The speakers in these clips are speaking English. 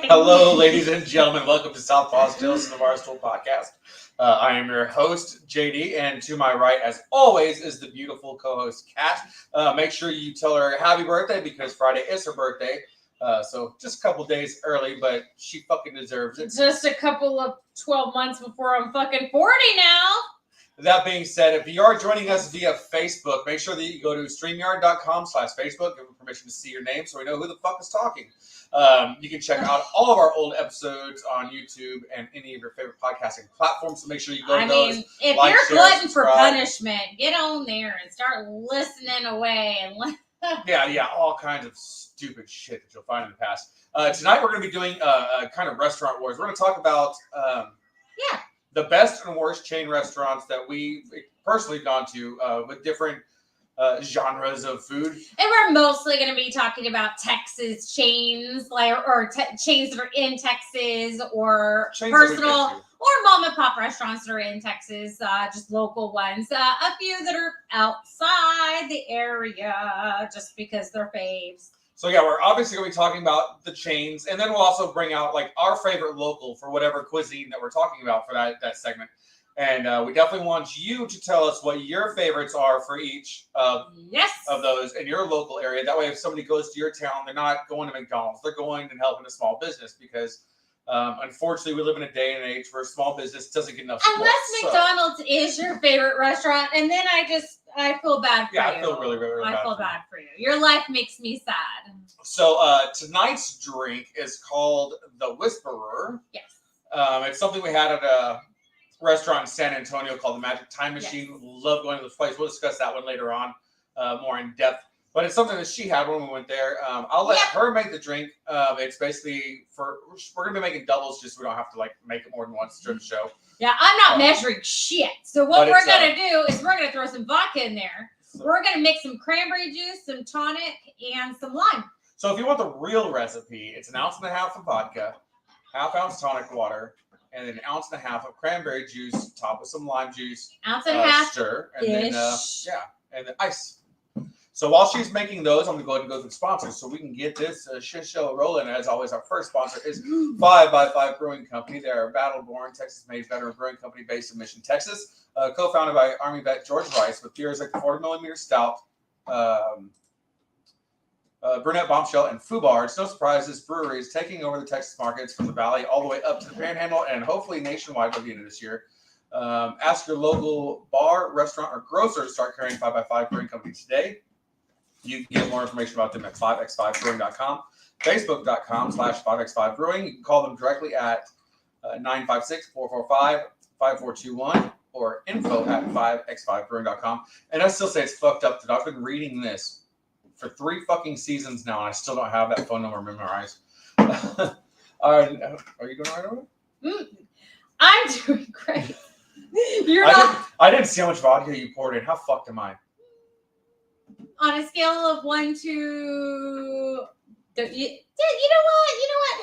Hello, ladies and gentlemen. Welcome to Southpaw Stills, the Barstool Podcast. I am your host, JD, and to my right, as always, is the beautiful co-host, Kat. Make sure you tell her happy birthday because Friday is her birthday. So just a couple days early, but she fucking deserves it. Just a couple of 12 months before I'm fucking 40 now. That being said, if you are joining us via Facebook, make sure that you go to StreamYard.com/Facebook. Give them permission to see your name so we know who the fuck is talking. You can check out all of our old episodes on YouTube and any of your favorite podcasting platforms. So make sure you go to those. If like, you're share, glutton for subscribe. punishment, get on there and start listening away. And Yeah, all kinds of stupid shit that you'll find in the past. Tonight we're going to be doing a kind of restaurant wars. We're going to talk about the best and worst chain restaurants that we've personally gone to with different genres of food. And we're mostly going to be talking about Texas chains, chains that are in Texas, or Chains personal, or mom and pop restaurants that are in Texas, just local ones. A few that are outside the area, just because they're faves. So yeah, we're obviously going to be talking about the chains, and then we'll also bring out like our favorite local for whatever cuisine that we're talking about for that segment. And we definitely want you to tell us what your favorites are for each of those in your local area. That way, if somebody goes to your town, they're not going to McDonald's. They're going and helping a small business because, unfortunately, we live in a day and age where small business doesn't get enough support. Unless McDonald's is your favorite restaurant, and then I feel bad for you. Yeah, I feel really bad. I feel bad for you. Your life makes me sad. So tonight's drink is called the Whisperer. Yes. It's something we had at a restaurant in San Antonio called the Magic Time Machine. Yes. Love going to this place. We'll discuss that one later on, more in depth. But it's something that she had when we went there. I'll let her make the drink. It's basically we're going to be making doubles just so we don't have to make it more than once during the show. Yeah, I'm not measuring shit. So what we're going to do is we're going to throw some vodka in there. We're going to mix some cranberry juice, some tonic, and some lime. So if you want the real recipe, it's 1.5 ounces of vodka, 1/2 ounce tonic water, and then 1.5 ounces of cranberry juice, topped with some lime juice. 1.5 ounces. Stir, and then and then ice. So while she's making those, I'm going to go ahead and go through the sponsors so we can get this shit show rolling. As always, our first sponsor is 5x5 Brewing Company. They're a battle-born, Texas-made veteran brewing company based in Mission, Texas. Co-founded by Army vet George Rice with beers like the 40mm Stout, Brunette Bombshell, and Fubar. It's no surprise this brewery is taking over the Texas markets from the Valley all the way up to the Panhandle and hopefully nationwide by the end of this year. Ask your local bar, restaurant, or grocer to start carrying 5x5 Brewing Company today. You can get more information about them at 5x5brewing.com, facebook.com/5x5brewing. You can call them directly at 956-445-5421 or info@5x5brewing.com. And I still say it's fucked up that I've been reading this for 3 fucking seasons now, and I still don't have that phone number memorized. Are you doing all right over there? I'm doing great. I didn't see how much vodka you poured in. How fucked am I? On a scale of 1 to... You know what?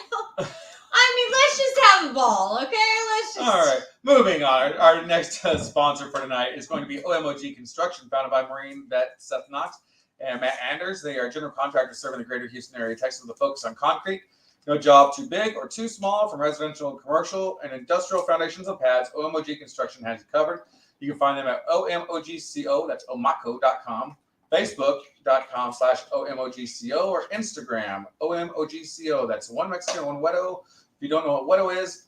I mean, let's just have a ball, okay? All right. Moving on. Our next sponsor for tonight is going to be OMOG Construction, founded by Marine vet Seth Knox and Matt Anders. They are general contractors serving the greater Houston area, Texas, with a focus on concrete. No job too big or too small, from residential and commercial and industrial foundations and pads. OMOG Construction has you covered. You can find them at OMOGCO, that's omaco.com, Facebook.com/OMOGCO, or Instagram, OMOGCO. That's one Mexican, one Wedo. If you don't know what Wedo is,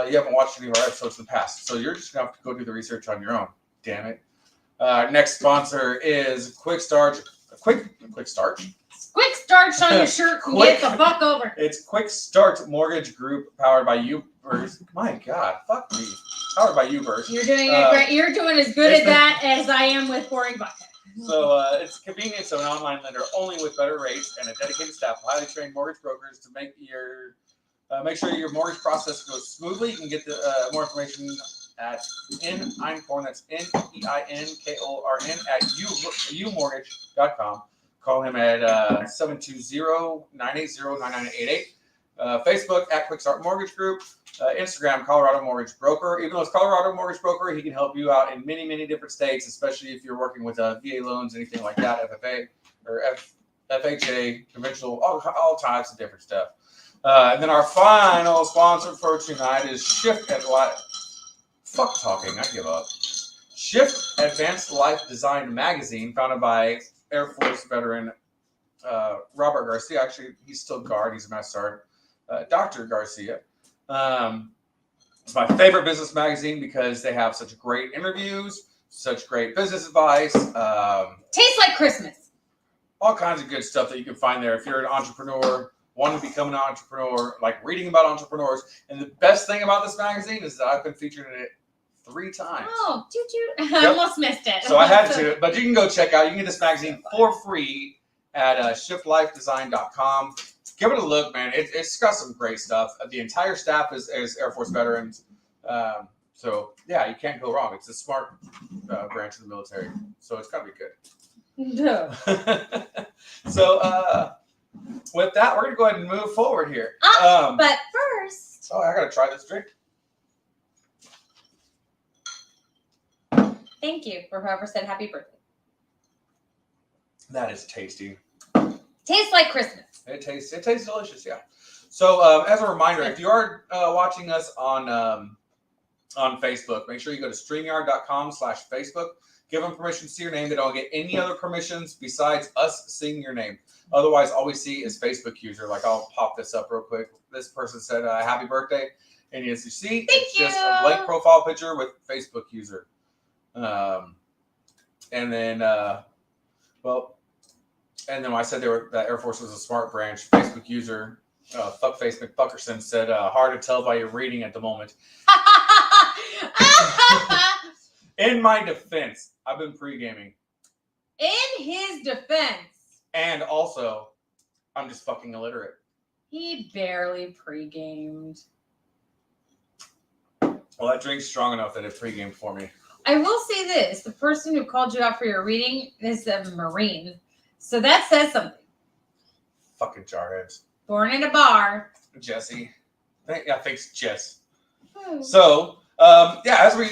you haven't watched any of our episodes in the past. So you're just going to have to go do the research on your own. Damn it. Next sponsor is Quick Starch. Quick Starch? Quick Starch on your shirt and get the fuck over. It's Quick Start Mortgage Group, powered by Ubers. My God, fuck me. Powered by Ubers. You're doing great. You're doing as good at that as I am with pouring vodka. So it's convenient. So an online lender only with better rates and a dedicated staff of highly trained mortgage brokers to make sure your mortgage process goes smoothly. You can get the more information at Einkorn. That's Neinkorn at umortgage.com. Call him at 720-980-9988. Facebook at Quick Start Mortgage Group. Instagram, Colorado Mortgage Broker. Even though it's Colorado Mortgage Broker, he can help you out in many, many different states, especially if you're working with VA loans, anything like that, FFA or FHA, conventional, all types of different stuff. And then our final sponsor for tonight is Shift Advanced Life Design Magazine, founded by Air Force veteran Robert Garcia. Actually, he's still Guard. He's a Master Sergeant. Dr. Garcia. It's my favorite business magazine because they have such great interviews, such great business advice. Tastes like Christmas. All kinds of good stuff that you can find there if you're an entrepreneur, wanting to become an entrepreneur, like reading about entrepreneurs. And the best thing about this magazine is that I've been featured in it 3 times. Oh, did you? I almost missed it. So I had to, but you can go check out. You can get this magazine for free at shiftlifedesign.com. Give it a look, man. It's got some great stuff. The entire staff is Air Force veterans. So, yeah, you can't go wrong. It's a smart branch of the military. So it's got to be good. No. So, with that, we're going to go ahead and move forward here. But first. Oh, I got to try this drink. Thank you for whoever said happy birthday. That is tasty. Tastes like Christmas. It tastes delicious, yeah. So as a reminder, if you are watching us on Facebook, make sure you go to StreamYard.com/Facebook. Give them permission to see your name. They don't get any other permissions besides us seeing your name. Otherwise, all we see is Facebook user. Like, I'll pop this up real quick. This person said happy birthday. And as you see, it's just a blank profile picture with Facebook user. And then when I said that Air Force was a smart branch, Facebook user, Fuckface McBuckerson said, hard to tell by your reading at the moment. In my defense, I've been pre-gaming. In his defense. And also, I'm just fucking illiterate. He barely pre-gamed. Well, that drink's strong enough that it pre-gamed for me. I will say this. The person who called you out for your reading is a Marine. So that says something. Fucking jarheads. Born in a bar. Jesse. Thanks, Jess. So, as we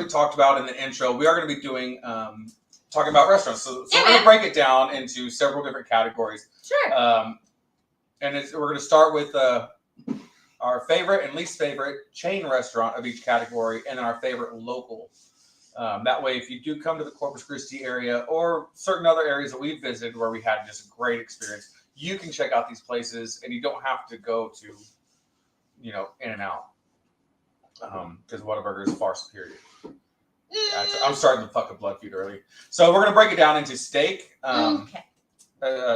talked about in the intro, we are going to be doing talking about restaurants. So we're going to break it down into several different categories. Sure. And we're going to start with our favorite and least favorite chain restaurant of each category, and then our favorite local. That way, if you do come to the Corpus Christi area or certain other areas that we've visited where we had just a great experience, you can check out these places, and you don't have to go to, In-N-Out, because Whataburger is far superior. I'm starting the fucking bloodfued early. So we're going to break it down into steak,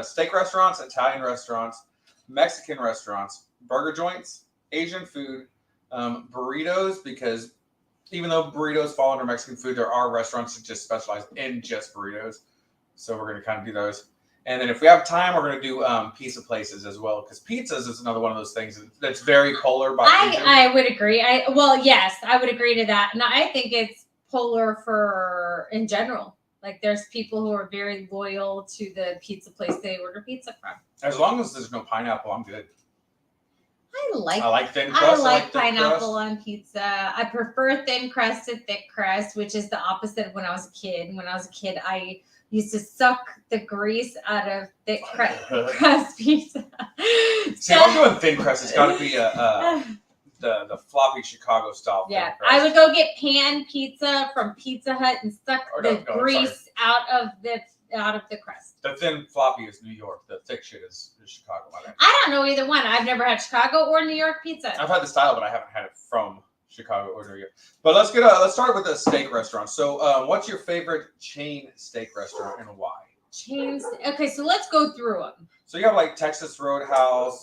steak restaurants, Italian restaurants, Mexican restaurants, burger joints, Asian food, burritos, because even though burritos fall under Mexican food, there are restaurants that just specialize in just burritos. So we're going to kind of do those. And then if we have time, we're going to do pizza places as well, because pizzas is another one of those things that's very polar by region. I would agree. Yes, I would agree to that. And I think it's polar in general. Like, there's people who are very loyal to the pizza place they order pizza from. As long as there's no pineapple, I'm good. I like thin crust. I like pineapple on pizza. I prefer thin crust to thick crust, which is the opposite of when I was a kid. When I was a kid, I used to suck the grease out of thick crust pizza. See, if I'm doing thin crust, it's got to be the floppy Chicago style. Yeah, I would go get pan pizza from Pizza Hut and suck grease out of the crust. The thin floppy is New York. The thick shit is Chicago. I don't know either one. I've never had Chicago or New York pizza. I've had the style, but I haven't had it from Chicago or New York. But let's start with the steak restaurant. So, what's your favorite chain steak restaurant and why? Chains. Okay, so let's go through them. So you have like Texas Roadhouse.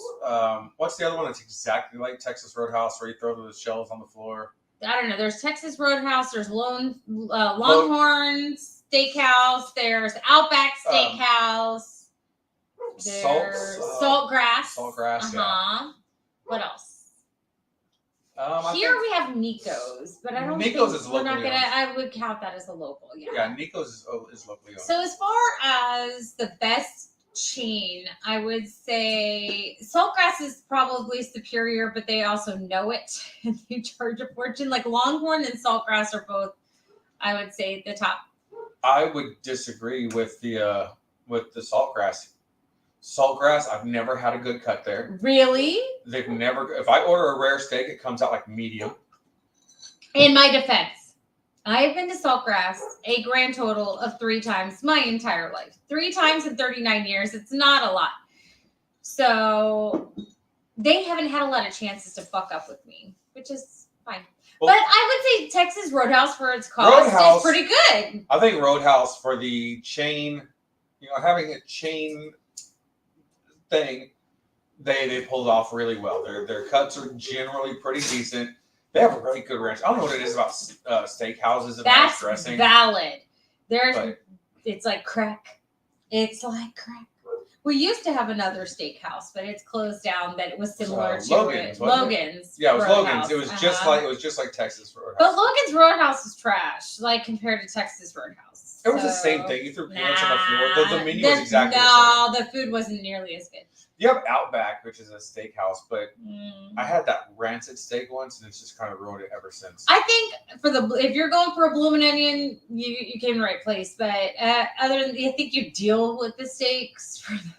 What's the other one that's exactly like Texas Roadhouse, where you throw the shells on the floor? I don't know. There's Texas Roadhouse. There's Longhorns. Steakhouse. There's Outback Steakhouse. There's Saltgrass. Saltgrass, yeah. What else? Here we have Nico's, but I don't Nico's think is we're not locally gonna. owned. I would count that as a local. Yeah, Nico's is locally owned. So as far as the best chain, I would say Saltgrass is probably superior, but they also know it and they charge a fortune. Like Longhorn and Saltgrass are both, I would say, the top. I would disagree with the Saltgrass. Saltgrass, I've never had a good cut there. Really? They've never. If I order a rare steak, it comes out like medium. In my defense, I have been to Saltgrass a grand total of 3 times my entire life. 3 times in 39 years. It's not a lot. So they haven't had a lot of chances to fuck up with me, which is fine. Well, but I would say Texas Roadhouse for its cost is pretty good. I think Roadhouse for the chain, having a chain thing, they pulled off really well. Their cuts are generally pretty decent. They have a really good ranch. I don't know what it is about steakhouses and that's dressing. Valid. It's like crack. It's like crack. We used to have another steakhouse, but it's closed down. That was similar to Logan's. Logan's. Yeah, it was Roadhouse. Logan's. It was just like Texas Roadhouse. But Logan's Roadhouse is trash, like compared to Texas Roadhouse. It was the same thing. You threw peanuts on the floor. The menu was exactly the same. No, the food wasn't nearly as good. You have Outback, which is a steakhouse, but I had that rancid steak once, and it's just kind of ruined it ever since. I think if you're going for a bloomin' onion, you came to the right place. But other than, I think you deal with the steaks for that.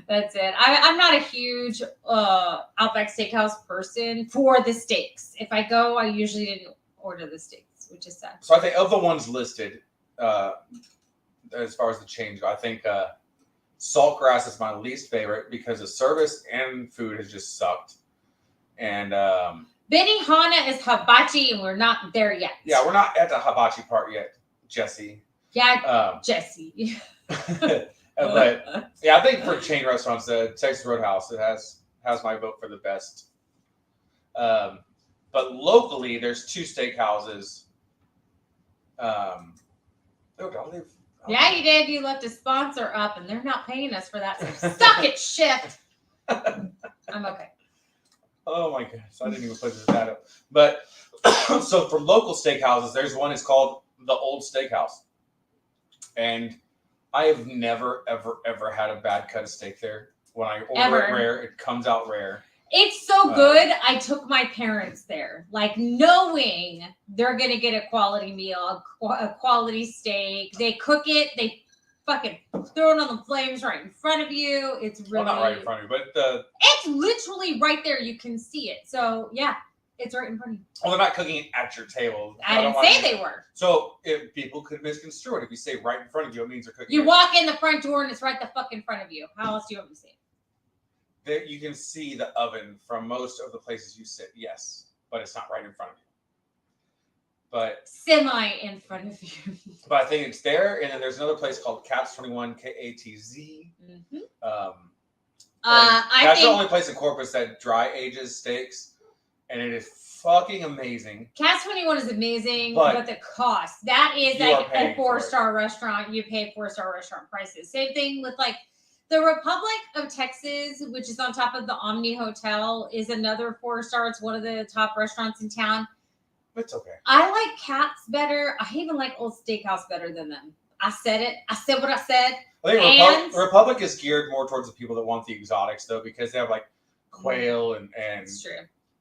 That's it. I'm not a huge Outback Steakhouse person for the steaks. If I go, I usually didn't order the steaks, which is sad. So I think of the ones listed, as far as the change, I think Saltgrass is my least favorite because the service and food has just sucked. And Benihana is hibachi, and we're not there yet. Yeah, we're not at the hibachi part yet, Jesse. Yeah, Jesse. But yeah, I think for chain restaurants, Texas Roadhouse has my vote for the best. But locally, there's 2 steakhouses. Yeah, you did. You left a sponsor up, and they're not paying us for that. So suck it, shift. I'm okay. Oh my goodness, I didn't even put that up. But so for local steakhouses, there's one. It's called the Old Steakhouse, and I have never, ever had a bad cut of steak there. When I order it rare, it comes out rare. It's so good. I took my parents there, like knowing they're going to get a quality meal, a quality steak. They cook it. They fucking throw it on the flames right in front of you. It's really... Well, not right in front of you, but... It's literally right there. You can see it. So, yeah, it's right in front of you. Well, they're not cooking it at your table. I didn't say they were. So, if people could misconstrue it. If you say right in front of you, it means they're cooking You walk in the front door and it's right the fuck in front of you. How else do you want me to see it? You can see the oven from most of the places you sit, yes, but it's not right in front of you. But semi in front of you. But I think it's there, and then there's another place called Katz 21, KATZ. Mm-hmm. That's the only place in Corpus that dry ages steaks, and it is fucking amazing. Katz 21 is amazing, but the cost, that is like a 4-star restaurant. You pay 4-star restaurant prices. Same thing with like the Republic of Texas, which is on top of the Omni Hotel, is another 4-star. It's one of the top restaurants in town. It's okay. I like Katz better. I even like Old Steakhouse better than them. I said it. I said what I said. I think Republic is geared more towards the people that want the exotics, though, because they have like quail and it's true.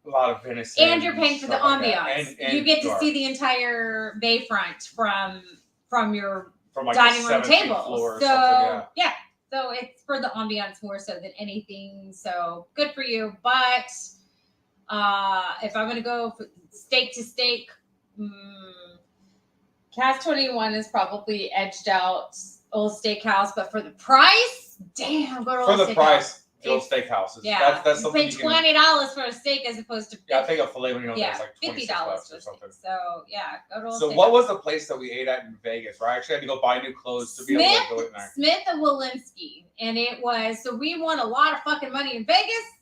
A lot of venison. And you're paying for the ambiance. And you get to see the entire bayfront from your like dining room table. So yeah. So it's for the ambiance more so than anything. So good for you. But if I'm going to go steak to steak, Katz 21 is probably edged out Old Steakhouse. But for the price, damn, go to Old Steakhouse. For the price, Old Steakhouse is. Yeah, that's you pay $20 for a steak as opposed to I think a filet mignon is like $56 or something. So yeah, go to Old Steakhouse. So what was the place that we ate at in Vegas? Where I actually had to go buy new clothes to be able to go in there. Smith and Walensky, and it was so we won a lot of fucking money in Vegas.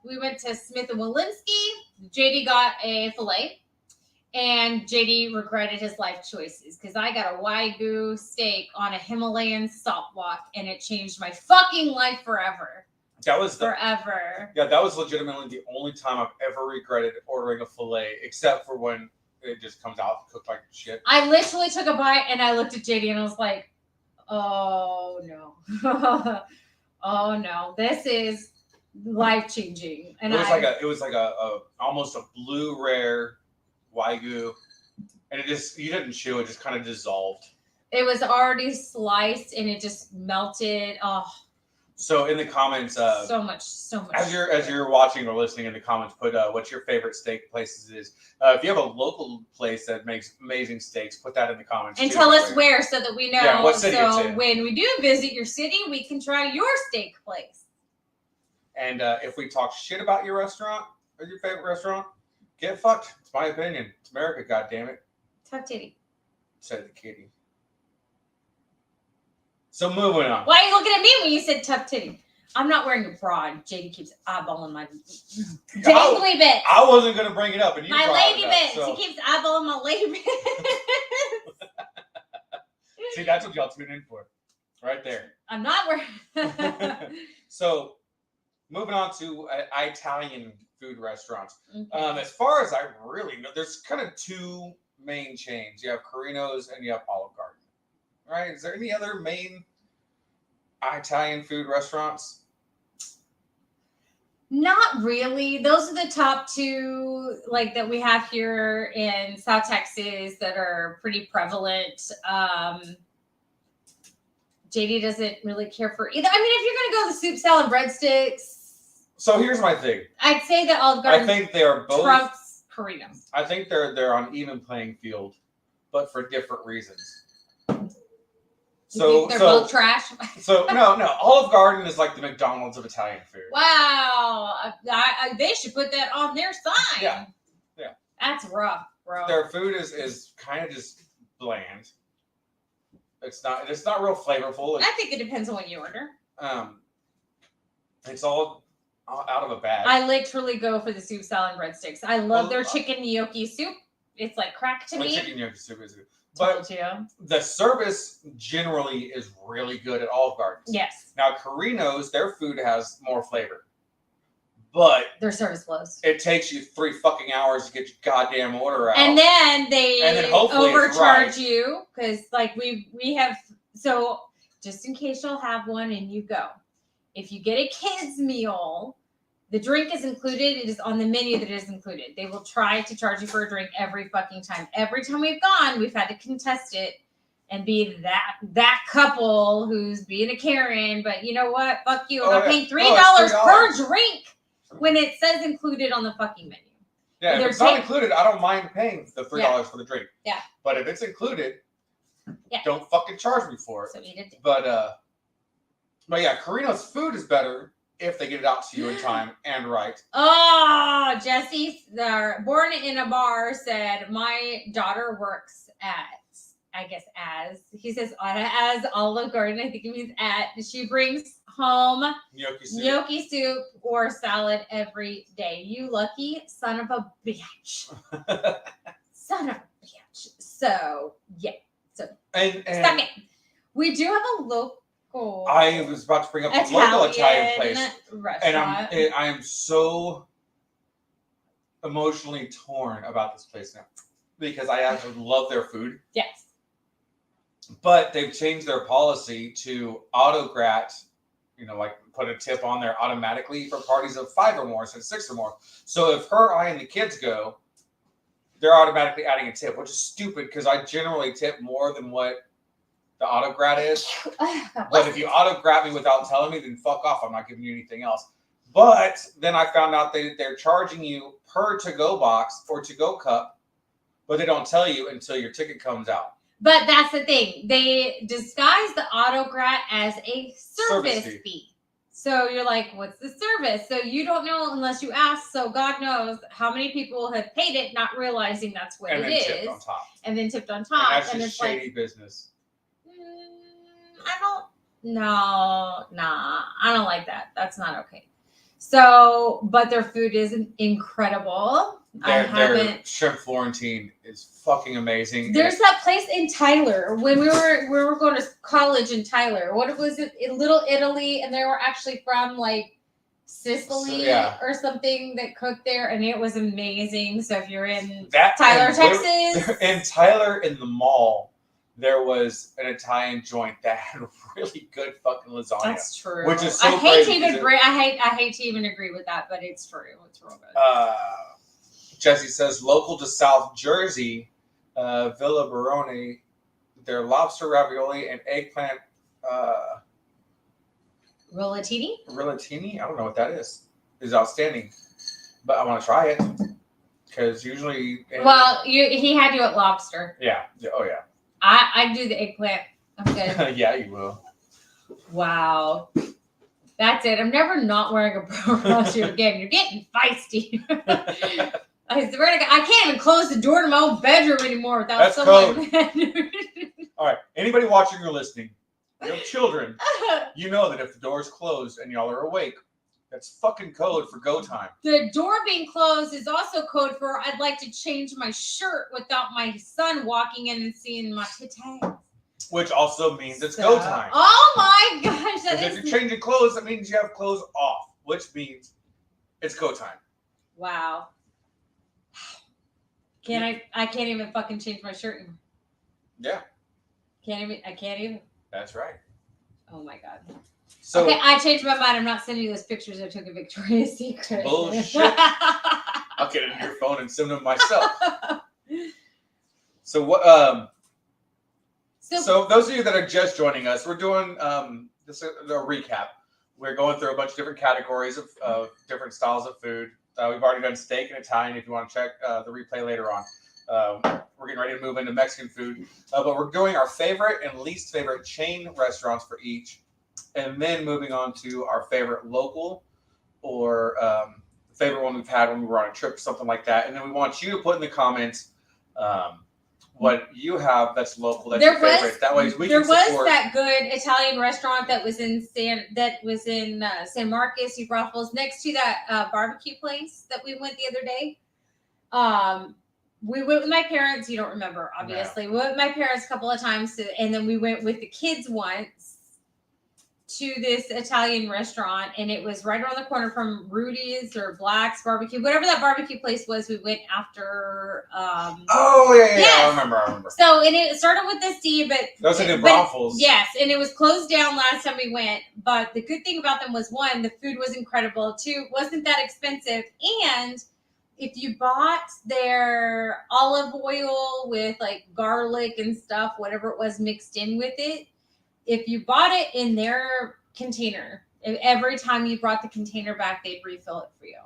We went to Smith and Walensky. JD got a filet, And JD regretted his life choices because I got a Wagyu steak on a Himalayan salt walk, and it changed my fucking life forever. That was forever. Yeah, that was legitimately the only time I've ever regretted ordering a filet, except for when it just comes out cooked like shit. I literally took a bite and I looked at JD and I was like, "Oh no, oh no, this is life changing." And it was like a almost a blue rare Wagyu, and you didn't chew it, just kind of dissolved. It was already sliced and it just melted. Oh. So in the comments, so much. As you're watching or listening in the comments, put what your favorite steak places is. If you have a local place that makes amazing steaks, put that in the comments. And tell us where so that we know. Yeah, what city it's So in. when we do visit your city, we can try your steak place. And if we talk shit about your restaurant or your favorite restaurant, get fucked. It's my opinion. It's America, goddammit. Tough titty. Said the kitty. So moving on. Why are you looking at me when you said tough titty? I'm not wearing a bra. JD keeps eyeballing my dangly bits. I wasn't going to bring it up. And you my lady bits. So. He keeps eyeballing my lady bits. See, that's what y'all tune in for. Right there. I'm not wearing. So, moving on to Italian food restaurants. Okay. As far as I really know, there's kind of two main chains. You have Carino's and you have Olive Garden. Right? Is there any other main Italian food restaurants? Not really. Those are the top two, like that we have here in South Texas that are pretty prevalent. JD doesn't really care for either. I mean, if you're gonna go the soup, salad, breadsticks. So here's my thing. I'd say that Olive Garden. I think they are both trumps Carino's. I think they're on even playing field, but for different reasons. They're both trash. So no, Olive Garden is like the McDonald's of Italian food. Wow, they should put that on their sign. Yeah. That's rough, bro. Their food is kind of just bland. It's not real flavorful. I think it depends on what you order. It's all out of a bag. I literally go for the soup, salad, and breadsticks. I love their chicken gnocchi soup. It's like crack to me. Chicken gnocchi soup is good. But the service generally is really good at Olive Gardens. Yes. Now, Carino's, their food has more flavor. But their service blows. It takes you 3 fucking hours to get your goddamn order out. And then they overcharge you because like we have, so just in case you'll have one and you go. If you get a kid's meal, the drink is included. It is on the menu that it is included. They will try to charge you for a drink every fucking time. Every time we've gone, we've had to contest it and be that couple who's being a Karen. But you know what? Fuck you. I'm paying $3 per drink when it says included on the fucking menu. Yeah, if it's not included, I don't mind paying the $3 for the drink. Yeah. But if it's included, don't fucking charge me for it. So eat it. But yeah, Carino's food is better if they get it out to you in time and right. Oh, Jesse, born in a bar, said, my daughter works he says, as Olive Garden, I think it means she brings home gnocchi soup or salad every day. You lucky son of a bitch. Son of a bitch. So, yeah. So, and second, we do have a local. I was about to bring up the local Italian place, restaurant. And I am so emotionally torn about this place now because I actually love their food. Yes, but they've changed their policy to autograt. Like put a tip on there automatically for parties of 5 or more instead of 6 or more. So if I and the kids go, they're automatically adding a tip, which is stupid because I generally tip more than what the autograt is. But if you autograt me without telling me, then fuck off. I'm not giving you anything else. But then I found out they're charging you per to-go box or to-go cup, but they don't tell you until your ticket comes out. But that's the thing. They disguise the autograt as a service fee. So you're like, what's the service? So you don't know unless you ask. So God knows how many people have paid it not realizing that's what it is. Tipped on top. And then tipped on top. And that's just shady business. I don't like that. That's not okay. So, but their food is incredible. Their shrimp Florentine is fucking amazing. There's that place in Tyler when we were going to college in Tyler. What was it? In Little Italy, and they were actually from like Sicily or something that cooked there, and it was amazing. So if you're in Tyler, Texas, in Tyler in the mall, there was an Italian joint that had really good fucking lasagna. That's true. Which is so I hate to even agree with that, but it's true. It's real good. Jesse says local to South Jersey, Villa Barone, their lobster ravioli and eggplant. Rollatini? I don't know what that is. Is outstanding, but I want to try it because usually. He had you at lobster. Yeah. Oh yeah. I do the eggplant. I'm good. Yeah, you will. Wow. That's it. I'm never not wearing a bra suit again. You're getting feisty. I swear to God, I can't even close the door to my own bedroom anymore without someone. All right. Anybody watching or listening, you have children, you know that if the door is closed and y'all are awake, that's fucking code for go time. The door being closed is also code for I'd like to change my shirt without my son walking in and seeing my titties. Which also means it's go time. Oh my gosh. If you're changing clothes, that means you have clothes off, which means it's go time. Wow. I can't even fucking change my shirt anymore. Yeah. I can't even. That's right. Oh my God. So, okay, I changed my mind. I'm not sending you those pictures I took of Victoria's Secret. Bullshit. I'll get into your phone and send them myself. So what? So those of you that are just joining us, we're doing this a recap. We're going through a bunch of different categories of different styles of food. We've already done steak and Italian. If you want to check the replay later on, we're getting ready to move into Mexican food. But we're doing our favorite and least favorite chain restaurants for each, and then moving on to our favorite local or favorite one we've had when we were on a trip, something like that. And then we want you to put in the comments what you have that's local, that's your favorite. That way we can support. There was that good Italian restaurant that was in San Marcos, New Braunfels, next to that barbecue place that we went the other day. We went with my parents. You don't remember, obviously. No. We went with my parents a couple of times, and then we went with the kids once to this Italian restaurant, and it was right around the corner from Rudy's or Black's Barbecue, whatever that barbecue place was. We went after. Oh yeah, yes. I remember. So and it started with the C, but those are the Braunfels. Yes, and it was closed down last time we went. But the good thing about them was one, the food was incredible. Two, wasn't that expensive, and if you bought their olive oil with like garlic and stuff, whatever it was mixed in with it. If you bought it in their container, every time you brought the container back, they'd refill it for you.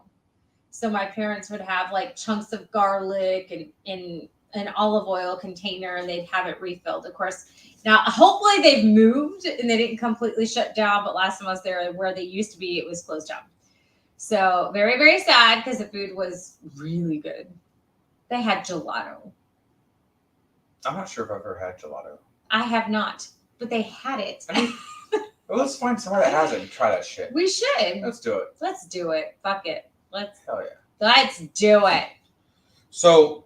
So my parents would have like chunks of garlic and in an olive oil container, and they'd have it refilled. Of course, now hopefully they've moved and they didn't completely shut down. But last time I was there, where they used to be, it was closed down. So very, very sad because the food was really good. They had gelato. I'm not sure if I've ever had gelato. I have not. But they had it. I mean, well, let's find somewhere that has it and try that shit. We should. Let's do it. Let's do it. Fuck it. Hell yeah. Let's do it. So,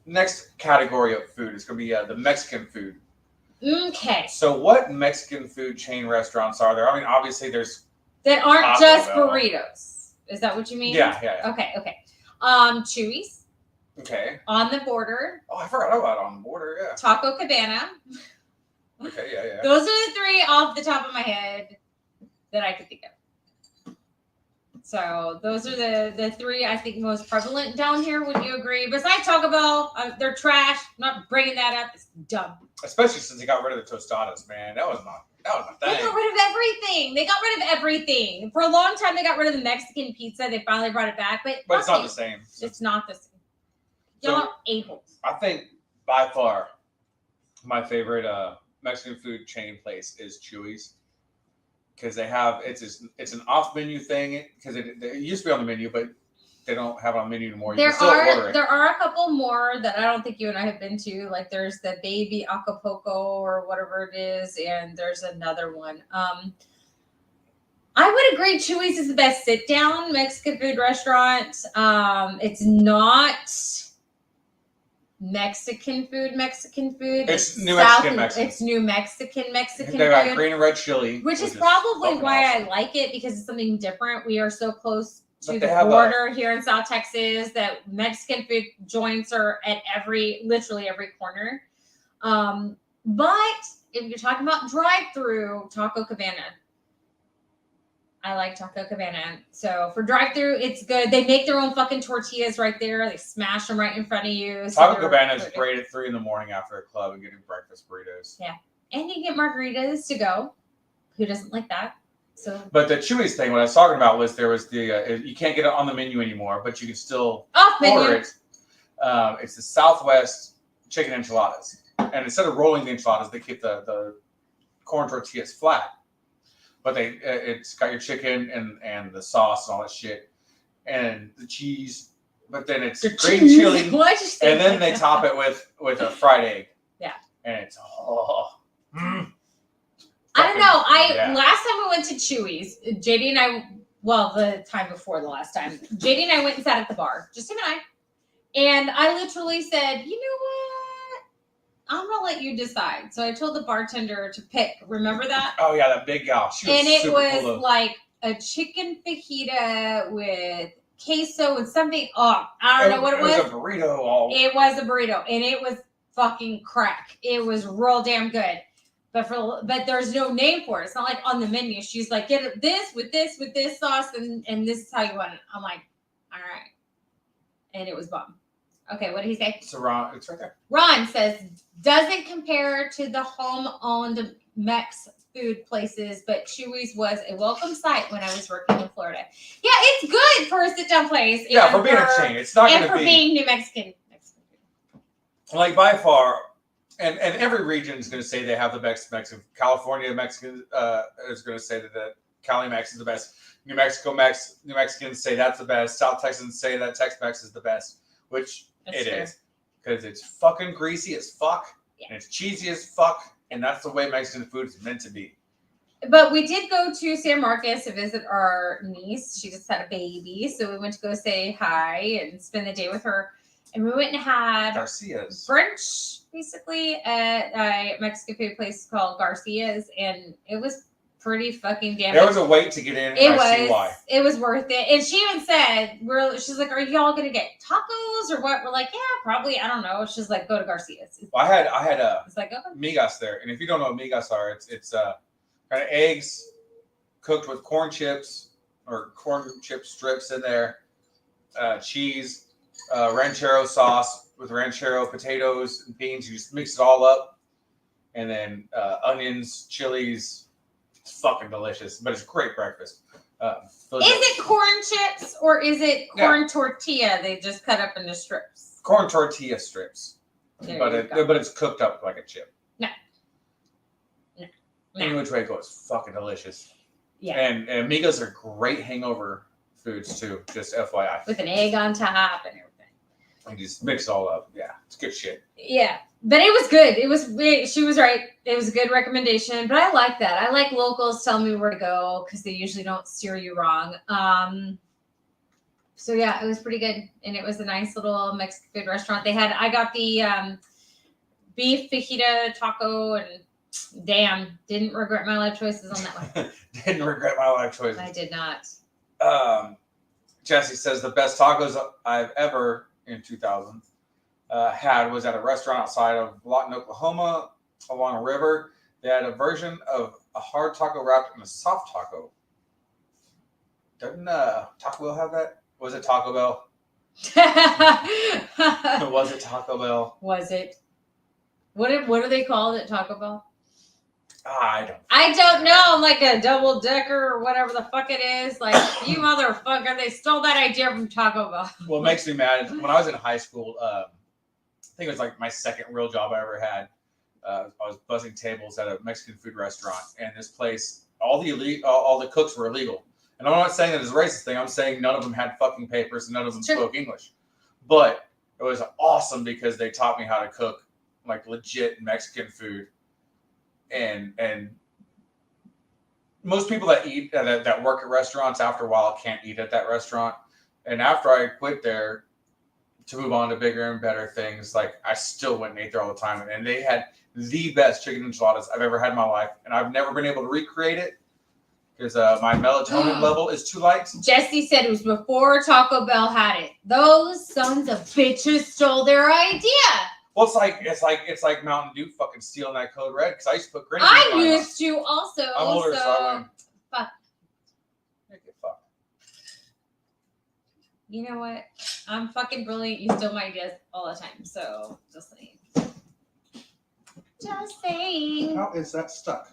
next category of food is going to be the Mexican food. Okay. So, what Mexican food chain restaurants are there? I mean, obviously there's that aren't just burritos. Is that what you mean? Yeah. Okay. Chuy's. Okay. On the Border. Oh, I forgot about On the Border. Yeah. Taco Cabana. Okay, yeah. Those are the three off the top of my head that I could think of. So those are the three I think most prevalent down here. Would you agree? Besides Taco Bell, they're trash. I'm not bringing that up. It's dumb. Especially since they got rid of the tostadas, man. That was my thing. They got rid of everything. For a long time, they got rid of the Mexican pizza. They finally brought it back, but it's not the same. It's not the same. Y'all a-holes. I think by far my favorite Mexican food chain place is Chuy's, because they have it's an off menu thing, because it used to be on the menu, but they don't have it on the menu anymore. There are a couple more that I don't think you and I have been to. Like there's the Baby Acapulco or whatever it is, and there's another one. I would agree Chewy's is the best sit-down Mexican food restaurant. It's not Mexican food. It's New Mexican. It's New Mexican They got food. green and red chili. Which is probably why awesome. I like it, because it's something different. We are so close to But the they have border here in South Texas that Mexican food joints are at literally every corner. But if you're talking about drive-through, Taco Cabana. I like Taco Cabana. So for drive-through, it's good. They make their own fucking tortillas right there. They smash them right in front of you. Taco Cabana is great at 3 a.m. after a club and getting breakfast burritos. Yeah, and you get margaritas to go. Who doesn't like that? So, but the Chuy's thing, what I was talking about was there was the you can't get it on the menu anymore, but you can still order it. It's the Southwest chicken enchiladas, and instead of rolling the enchiladas, they keep the corn tortillas flat. But it's got your chicken and the sauce and all that shit, and the cheese. But then it's green chili, Why'd you say and then they top it with a fried egg. Yeah, and it's I don't know. Last time we went to Chuy's, JD and I. Well, the time before the last time, JD and I went and sat at the bar, just him and I. And I literally said, you know what? I'm gonna let you decide. So I told the bartender to pick. Remember that? Oh yeah, that big gal. And it was like a chicken fajita with queso and something. Oh, I don't know what it was. It was a burrito. It was a burrito, and it was fucking crack. It was real damn good. But there's no name for it. It's not like on the menu. She's like, get this with this sauce, and this is how you want it. I'm like, all right. And it was bomb. Okay, what did he say? So Ron, it's right there. Ron says, doesn't compare to the home-owned Mex food places, but Chuy's was a welcome sight when I was working in Florida. Yeah, it's good for a sit-down place. Yeah, for being a chain. It's not going to be. And for being New Mexican food. Like, by far, and every region is going to say they have the best Mexican. California Mexican is going to say that the Cali Mex is the best. New Mexicans say that's the best. South Texans say that Tex-Mex is the best, which it is. Because it's fucking greasy as fuck, and it's cheesy as fuck, and that's the way Mexican food is meant to be. But we did go to San Marcos to visit our niece. She just had a baby, so we went to go say hi and spend the day with her. And we went and had Garcia's brunch, basically, at a Mexican food place called Garcia's, and it was pretty fucking damn. There was a wait to get in. It was worth it. And she even said, she's like, are y'all gonna get tacos or what? We're like, yeah, probably. I don't know. She's like, go to Garcia's. Well, I had it's like, okay. migas there, and if you don't know what migas are, it's kind of eggs cooked with corn chips or corn chip strips in there, cheese, ranchero sauce with ranchero potatoes and beans. You just mix it all up, and then onions, chilies. It's fucking delicious, but it's great breakfast. Is it corn chips or is it corn tortilla? They just cut up into strips. Corn tortilla strips, but it's cooked up like a chip. No. Any which way it goes, fucking delicious. Yeah. And migas are great hangover foods too. Just FYI. With an egg on top and everything. And just mix it all up. Yeah, it's good shit. Yeah. But it was good. She was right. It was a good recommendation. But I like that. I like locals telling me where to go because they usually don't steer you wrong. So yeah, it was pretty good. And it was a nice little Mexican food restaurant. I got the beef fajita taco, and damn, didn't regret my life choices on that one. Didn't regret my life choices. I did not. Jesse says the best tacos I've ever in 2000 had was at a restaurant outside of Lawton, Oklahoma, along a river. They had a version of a hard taco wrapped in a soft taco. Doesn't Taco Bell have that? Was it Taco Bell? Was it Taco Bell? Was it? What do they call it at Taco Bell? I don't know. Like a double decker or whatever the fuck it is. Like, you motherfucker, they stole that idea from Taco Bell. What makes me mad is when I was in high school, I think it was like my second real job I ever had. I was buzzing tables at a Mexican food restaurant, and this place, all the cooks were illegal. And I'm not saying that it's a racist thing. I'm saying none of them had fucking papers and none of them spoke English. But it was awesome because they taught me how to cook like legit Mexican food. And most people that eat that work at restaurants after a while can't eat at that restaurant. And after I quit there to move on to bigger and better things, like I still went and ate there all the time. And they had the best chicken enchiladas I've ever had in my life. And I've never been able to recreate it because my melatonin level is too light. Jesse said it was before Taco Bell had it. Those sons of bitches stole their idea. Well, it's like Mountain Dew fucking stealing that Code Red because I used to put grenadine. I used to also. I'm older, so I win. Fuck. Get fucked. You know what? I'm fucking brilliant. You steal my ideas all the time. So just saying. Just saying. How is that stuck?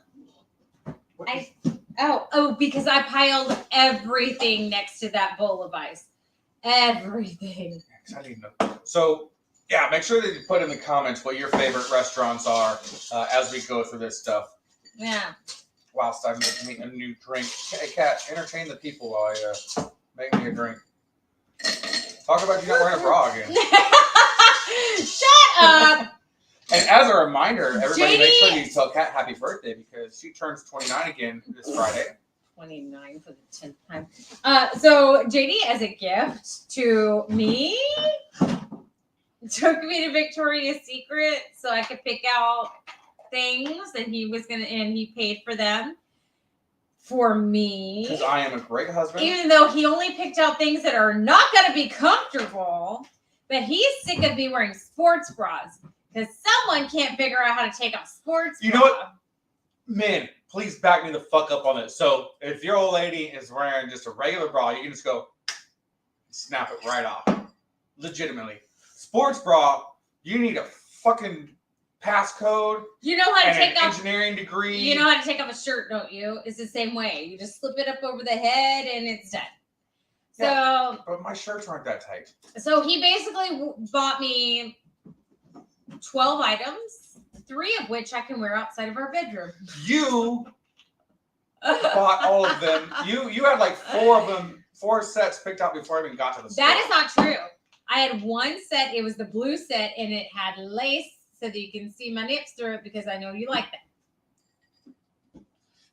Because I piled everything next to that bowl of ice. Everything. I need to know. So, yeah, make sure that you put in the comments what your favorite restaurants are as we go through this stuff. Yeah. Whilst I'm making a new drink. Hey, Kat, entertain the people while I make me a drink. Talk about you not wearing a bra again. Shut up. And as a reminder, everybody JD. make sure you tell Kat happy birthday because she turns 29 again this Friday. 29 for the 10th time. So JD, as a gift to me, took me to Victoria's Secret so I could pick out things and he paid for them for me. Because I am a great husband. Even though he only picked out things that are not going to be comfortable, but he's sick of me wearing sports bras. Because someone can't figure out how to take off sports bra. You know what? Men, please back me the fuck up on this. So if your old lady is wearing just a regular bra, you can just go snap it right off. Legitimately. Sports bra, you need a fucking passcode. You know how to take off engineering degree. You know how to take off a shirt, don't you? It's the same way. You just slip it up over the head and it's done. Yeah, So, but my shirts aren't that tight. So he basically bought me 12 items, 3 of which I can wear outside of our bedroom. You bought all of them. You had like 4 of them, 4 sets picked out before I even got to the store. That is not true. I had one set. It was the blue set, and it had lace so that you can see my nips through it because I know you like that.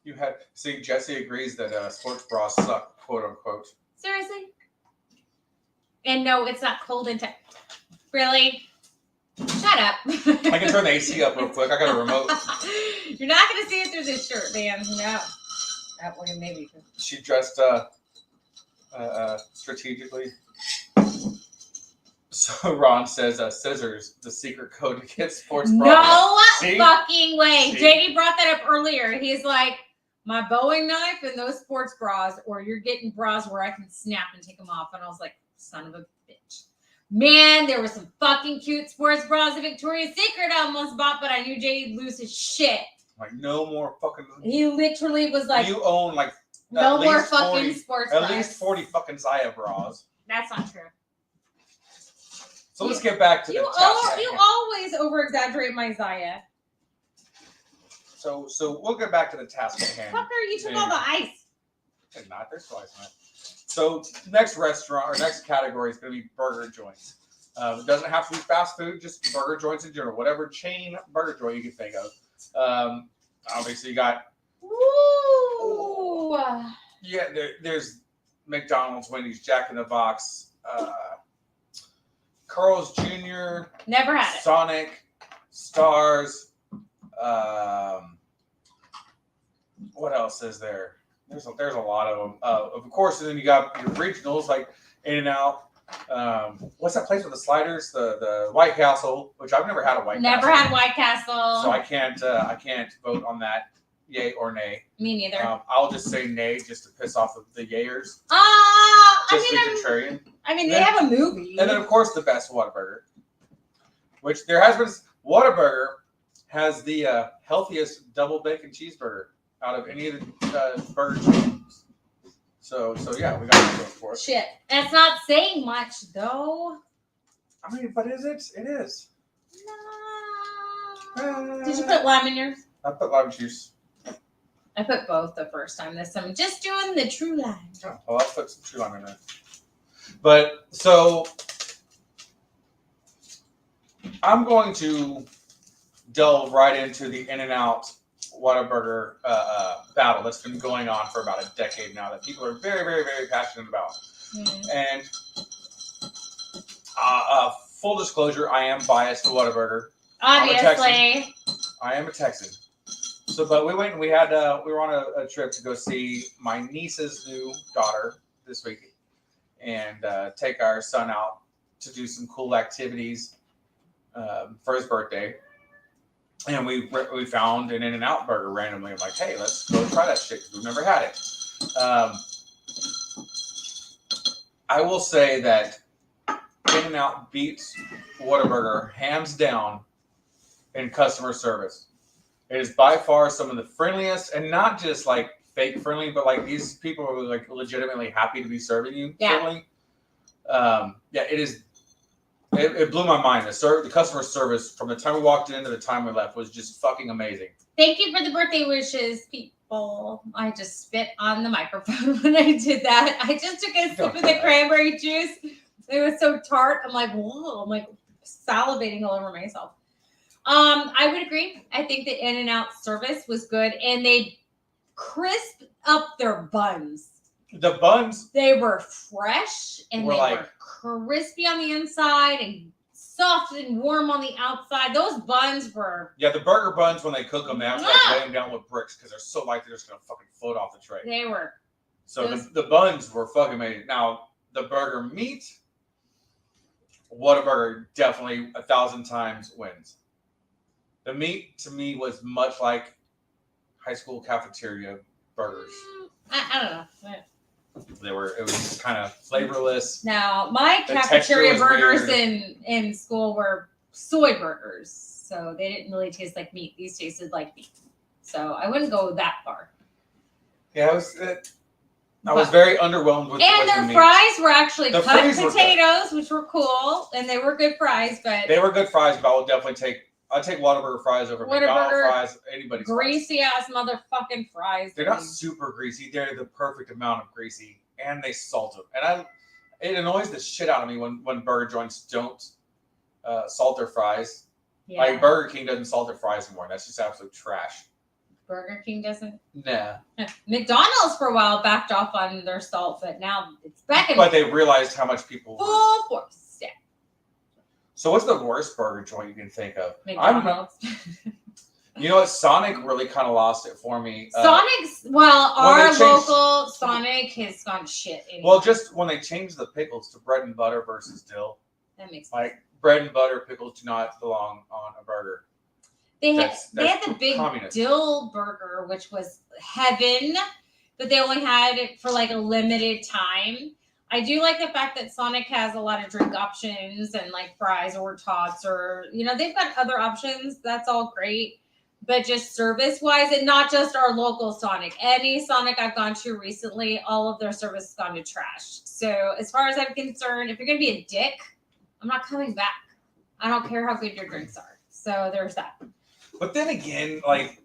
You had Jesse agrees that sports bras suck, quote unquote. Seriously? And no, it's not cold and really. Shut up. I can turn the AC up real quick. I got a remote. You're not going to see it through this shirt, man. No. That one maybe. She dressed strategically. So Ron says scissors, the secret code to get sports bras. No See? fucking way. See? JD brought that up earlier. He's like, my Boeing knife and those sports bras, or you're getting bras where I can snap and take them off. And I was like, son of a bitch. Man, there were some fucking cute sports bras at Victoria's Secret I almost bought, but I knew Jay'd lose his shit. Like, no more fucking... He literally was like... You own, like... No more fucking sports bras. At least 40 fucking Zaya bras. That's not true. So let's get back to the task. You always over-exaggerate my Zaya. So we'll get back to the task at hand. Fucker, you took all the ice. Did not. There's still ice in it. So next restaurant or next category is going to be burger joints. It doesn't have to be fast food, just burger joints in general. Whatever chain burger joint you can think of. Obviously, you got... Ooh. Yeah, there's McDonald's, Wendy's, Jack in the Box, Carl's Jr. Never had it. Sonic, Stars. What else is there? There's a lot of them. Of course, and then you got your regionals like In&Out. What's that place with the sliders? The White Castle, which I've never had a White Castle. Never had White Castle. So I can't vote on that. Yay or nay? Me neither. I'll just say nay just to piss off the yayers. Just be contrarian. They have a movie. And then, of course, the best Whataburger. Which there has been... Whataburger has the healthiest double bacon cheeseburger out of any of the burger chains. So yeah, we got to go for it. Shit. That's not saying much, though. I mean, but is it? It is. No. Did you put lime in yours? I put lime juice. I put both the first time. This time, just doing the true lime. Oh, well, I'll put some true lime in there. But, so, I'm going to delve right into the In-N-Out Whataburger battle that's been going on for about a decade now that people are very, very, very passionate about. And full disclosure, I am biased to Whataburger. Obviously. I am a Texan. So, but we went and we were on a trip to go see my niece's new daughter this week and take our son out to do some cool activities for his birthday. And we found an In-N-Out burger randomly. I'm like, hey, let's go try that shit because we've never had it. I will say that In-N-Out beats Whataburger hands down in customer service. It is by far some of the friendliest, and not just like fake friendly, but like these people are like legitimately happy to be serving you. Friendly. It is. It blew my mind. The customer service from the time we walked in to the time we left was just fucking amazing. Thank you for the birthday wishes, people. I just spit on the microphone when I did that. I just took a sip of the cranberry juice. It was so tart. I'm like, whoa. I'm like salivating all over myself. I would agree. I think the In-N-Out service was good, and they crisped up their buns. The buns, they were fresh and were crispy on the inside and soft and warm on the outside. Those buns were the burger buns when they cook them, they have to like lay them down with bricks because they're so light they're just gonna fucking float off the tray. They were. So the buns were fucking amazing. Now the burger meat, Whataburger definitely 1,000 times wins. The meat to me was much like high school cafeteria burgers. I don't know. It was kind of flavorless. Now, my cafeteria burgers in school were soy burgers, so they didn't really taste like meat. These tasted like meat. So I wouldn't go that far. Yeah, I was very underwhelmed with and their fries were actually cut potatoes, which were cool, and they were good fries. But they were good fries, but I'd take Whataburger fries over McDonald's fries, anybody's greasy ass motherfucking fries. They're not super greasy. They're the perfect amount of greasy, and they salt them. And it annoys the shit out of me when burger joints don't salt their fries. Yeah. Like Burger King doesn't salt their fries anymore. That's just absolute trash. Burger King doesn't? Nah. McDonald's for a while backed off on their salt, but now it's back in. But they realized how much people full force. Yeah. So what's the worst burger joint you can think of? McDonald's. You know what? Sonic really kind of lost it for me. Our local Sonic has gone shit. Anyway. Well, just when they changed the pickles to bread and butter versus dill. That makes sense. Like bread and butter pickles do not belong on a burger. They had the big dill burger, which was heaven, but they only had it for like a limited time. I do like the fact that Sonic has a lot of drink options and like fries or tots or, they've got other options. That's all great. But just service wise, and not just our local Sonic. Any Sonic I've gone to recently, all of their service has gone to trash. So as far as I'm concerned, if you're going to be a dick, I'm not coming back. I don't care how good your drinks are. So there's that. But then again, like,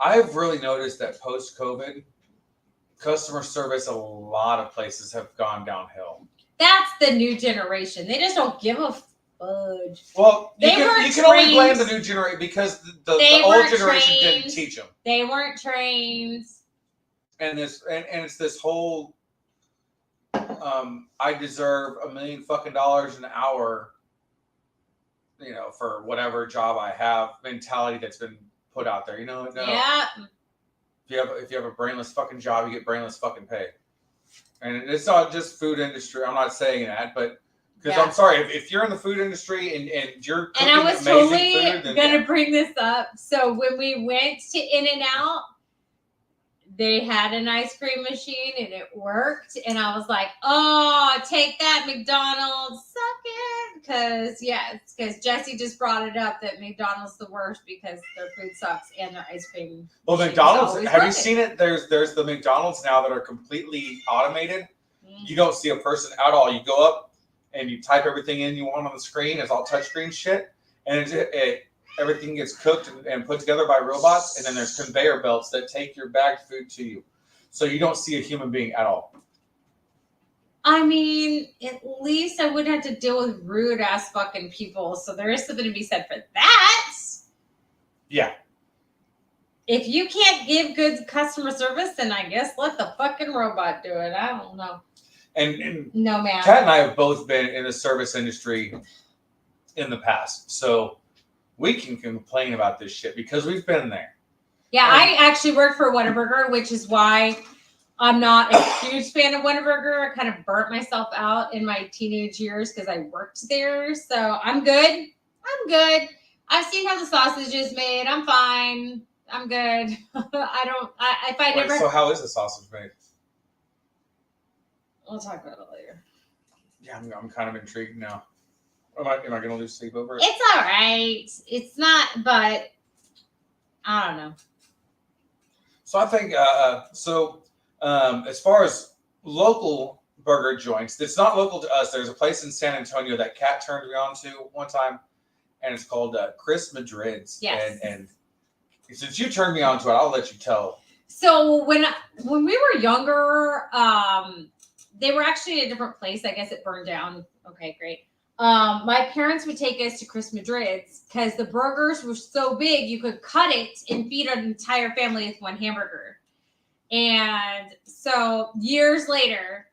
I've really noticed that post-COVID, customer service, a lot of places have gone downhill. That's the new generation. They just don't give a fudge. Well, you can only blame the new generation because the old generation didn't teach them. They weren't trained. And it's this whole I deserve $1 million fucking an hour, for whatever job I have mentality that's been put out there. No. Yeah. If you have a brainless fucking job, you get brainless fucking pay. And it's not just food industry. I'm not saying that, but because I'm sorry, if you're in the food industry and you're cooking and I was amazing totally gonna bring this up. So when we went to In-N-Out, they had an ice cream machine and it worked. And I was like, oh, take that, McDonald's, suck it. Because Jesse just brought it up that McDonald's the worst because their food sucks and their ice cream. Well, McDonald's, have you seen it? There's the McDonald's now that are completely automated. Mm-hmm. You don't see a person at all. You go up and you type everything in you want on the screen. It's all touchscreen shit. And everything gets cooked and put together by robots, and then there's conveyor belts that take your bagged food to you. So you don't see a human being at all. I mean, at least I wouldn't have to deal with rude-ass fucking people, so there is something to be said for that. Yeah. if you can't give good customer service, then I guess let the fucking robot do it. I don't know. And no, man. Kat and I have both been in the service industry in the past, so we can complain about this shit because we've been there. Yeah, I actually worked for Whataburger, which is why I'm not a huge fan of Whataburger. I kind of burnt myself out in my teenage years because I worked there. So I'm good. I've seen how the sausage is made. I'm fine. I'm good. So how is the sausage made? We'll talk about it later. Yeah, I'm kind of intrigued now. Am I going to lose sleep over it? It's all right. It's not, but I don't know. So I think, as far as local burger joints, it's not local to us. There's a place in San Antonio that Kat turned me on to one time, and it's called Chris Madrid's. Yes. And since you turned me on to it, I'll let you tell. So when we were younger, they were actually at a different place. I guess it burned down. Okay, great. My parents would take us to Chris Madrid's because the burgers were so big you could cut it and feed an entire family with one hamburger. And so years later,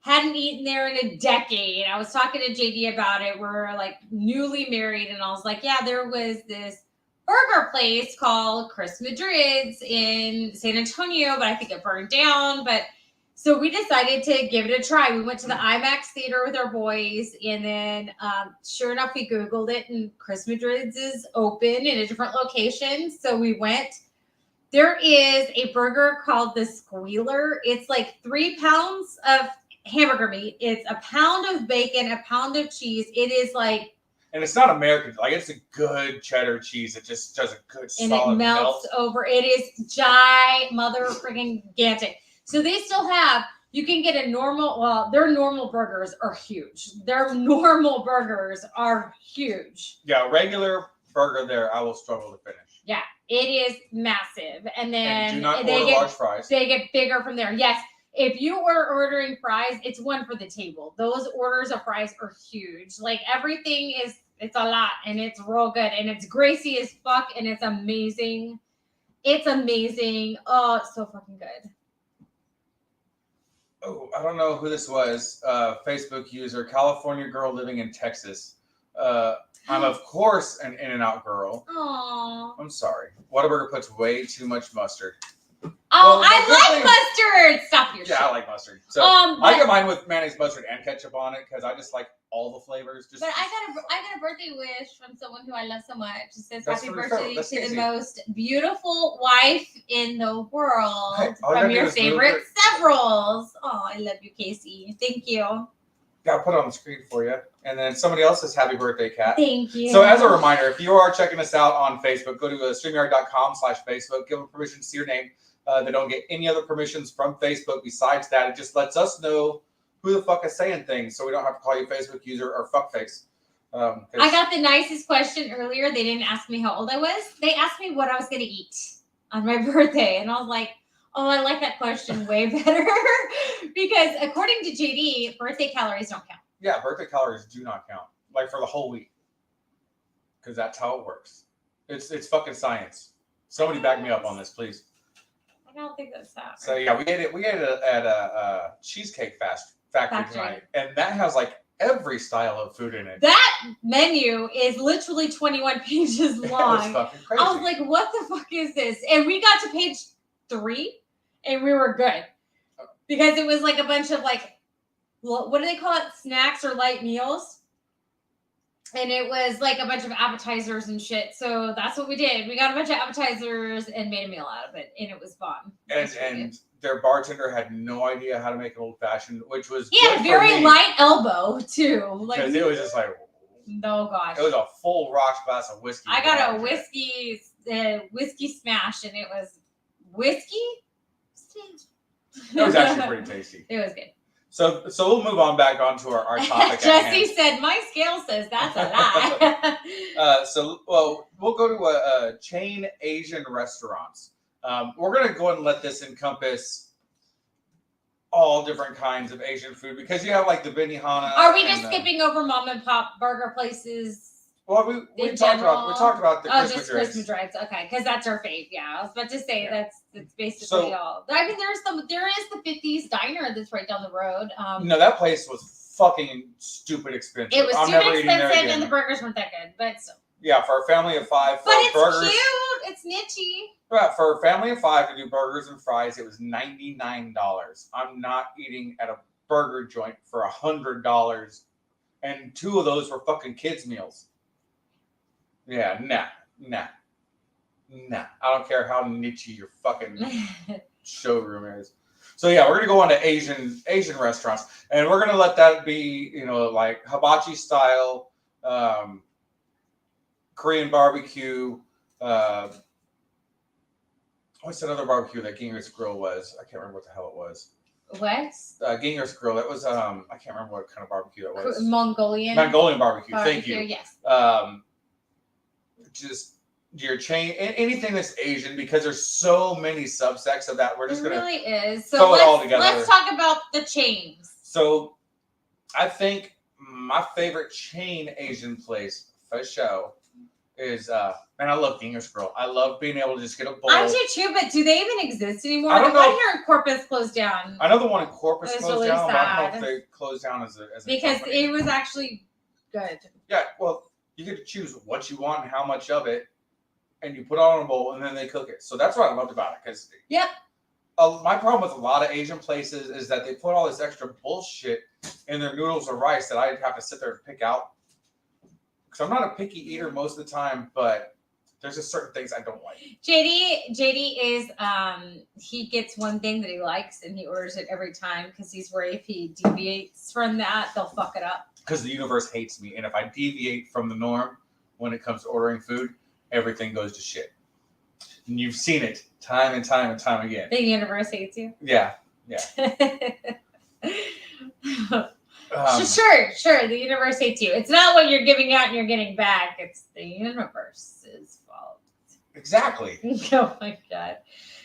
hadn't eaten there in a decade. I was talking to JD about it. We're like newly married, and I was like, yeah, there was this burger place called Chris Madrid's in San Antonio, but I think it burned down. But so we decided to give it a try. We went to the IMAX theater with our boys, and then sure enough, we Googled it, and Chris Madrid's is open in a different location. So we went. There is a burger called the Squealer. It's like 3 pounds of hamburger meat. It's a pound of bacon, a pound of cheese. It is like, and it's not American. Like, it's a good cheddar cheese. It just does a good and solid it melts over. It is gigantic. So they still have. You can get a normal. Well, their normal burgers are huge. Yeah, regular burger there, I will struggle to finish. Yeah, it is massive. And then do not order large fries. They get bigger from there. Yes. If you are ordering fries, it's one for the table. Those orders of fries are huge. Like everything it's a lot, and it's real good, and it's greasy as fuck, and it's amazing. It's amazing. Oh, it's so fucking good. Oh, I don't know who this was. Facebook user, California girl living in Texas. I'm of course an In-N-Out girl. Aww. I'm sorry. Whataburger puts way too much mustard. Oh, I like mustard. Stop your shit. Yeah, I like mustard. So I get mine with mayonnaise, mustard, and ketchup on it because I just like all the flavors. But I got a birthday wish from someone who I love so much. It says happy birthday to the most beautiful wife in the world from your favorite severals. Oh, I love you, Casey. Thank you. Got to put it on the screen for you. And then somebody else says happy birthday, Kat. Thank you. So as a reminder, if you are checking us out on Facebook, go to StreamYard.com/Facebook. Give them permission to see your name. They don't get any other permissions from Facebook besides that. It just lets us know who the fuck is saying things so we don't have to call you Facebook user or fuckface. I got the nicest question earlier. They didn't ask me how old I was. They asked me what I was going to eat on my birthday. And I was like, oh, I like that question way better. Because according to JD, birthday calories don't count. Yeah, birthday calories do not count. Like for the whole week. Because that's how it works. It's fucking science. Somebody back me up on this, please. I don't think that's that. So yeah, we ate it at a cheesecake factory tonight, and that has like every style of food in it. That menu is literally 21 pages long. It was fucking crazy. I was like, what the fuck is this? And we got to page 3, and we were good because it was like a bunch of like, what do they call it? Snacks or light meals. And it was like a bunch of appetizers and shit. So that's what we did. We got a bunch of appetizers and made a meal out of it. And it was fun. And their bartender had no idea how to make an old fashioned, which was he had a very light elbow too. Because it was just like, no gosh. It was a full rocks glass of whiskey. I got a whiskey smash, and it was whiskey. It was actually pretty tasty. It was good. So we'll move on back onto our topic. Jesse said, my scale says that's a lie. We'll go to a chain Asian restaurants. We're going to go ahead and let this encompass all different kinds of Asian food because you have like the Benihana. Are we just skipping over mom and pop burger places? Well, we In talked general? about the Christmas just drinks. Christmas drinks. Okay, because that's our fave. Yeah, I was about to say Yeah. that's basically So- all. I mean, there is the 50s diner that's right down the road. No, that place was fucking stupid expensive. It was I'm super never eating there expensive, again. and the burgers weren't that good. But still. Yeah, for a family of 5, for But it's burgers. cute. It's nichey. Right, for a family of 5 to do burgers and fries, it was $99. I'm not eating at a burger joint for $100, and 2 of those were fucking kids' meals. Yeah, nah. I don't care how niche your fucking showroom is. So yeah, we're gonna go on to Asian restaurants, and we're gonna let that be, like hibachi style, Korean barbecue. What's that other barbecue that Ginger's Grill was? I can't remember what the hell it was. What? Ginger's Grill. That was I can't remember what kind of barbecue that was. Mongolian barbecue. Thank barbecue, you. Yes. Just your chain, anything that's Asian, because there's so many subsects of that. We're just It gonna really is. So throw it all together. let's talk about the chains. So I think my favorite chain Asian place for show is man, I love Ginger's Grill. I love being able to just get a bowl. I do too, but do they even exist anymore? I don't The one know. here in Corpus closed down I know the one in Corpus It's closed really down, but I don't know sad. if they closed down as a because company. it was actually good. Yeah, well, you get to choose what you want and how much of it, and you put it on a bowl, and then they cook it. So that's what I loved about it. Because Yep. my problem with a lot of Asian places is that they put all this extra bullshit in their noodles or rice that I have to sit there and pick out. Because I'm not a picky eater most of the time, but there's just certain things I don't like. JD is he gets one thing that he likes and he orders it every time because he's worried if he deviates from that, they'll fuck it up. Because the universe hates me, and if I deviate from the norm when it comes to ordering food, everything goes to shit. And you've seen it time and time and time again. The universe hates you. Yeah. Sure. The universe hates you. It's not what you're giving out and you're getting back. It's the universe's fault. Exactly. Oh my god.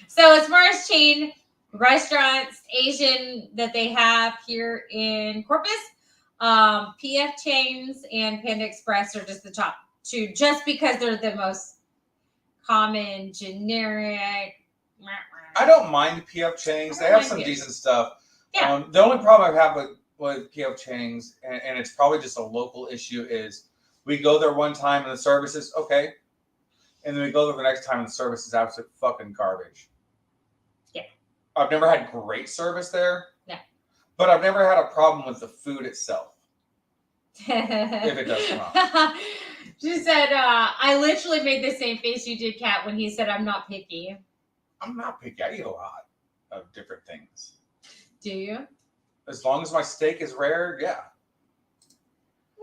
So as far as chain restaurants, Asian that they have here in Corpus, PF Chains and Panda Express are just the top 2, just because they're the most common, generic. I don't mind PF Chang's. They have some decent stuff. Yeah. The only problem I have with PF Chang's, and it's probably just a local issue, is we go there one time and the service is okay, and then we go there the next time and the service is absolute fucking garbage. Yeah. I've never had great service there. Yeah. But I've never had a problem with the food itself. If it does come out. She said, I literally made the same face you did, Kat, when he said, I'm not picky. I'm not picky. I eat a lot of different things. Do you? As long as my steak is rare, yeah.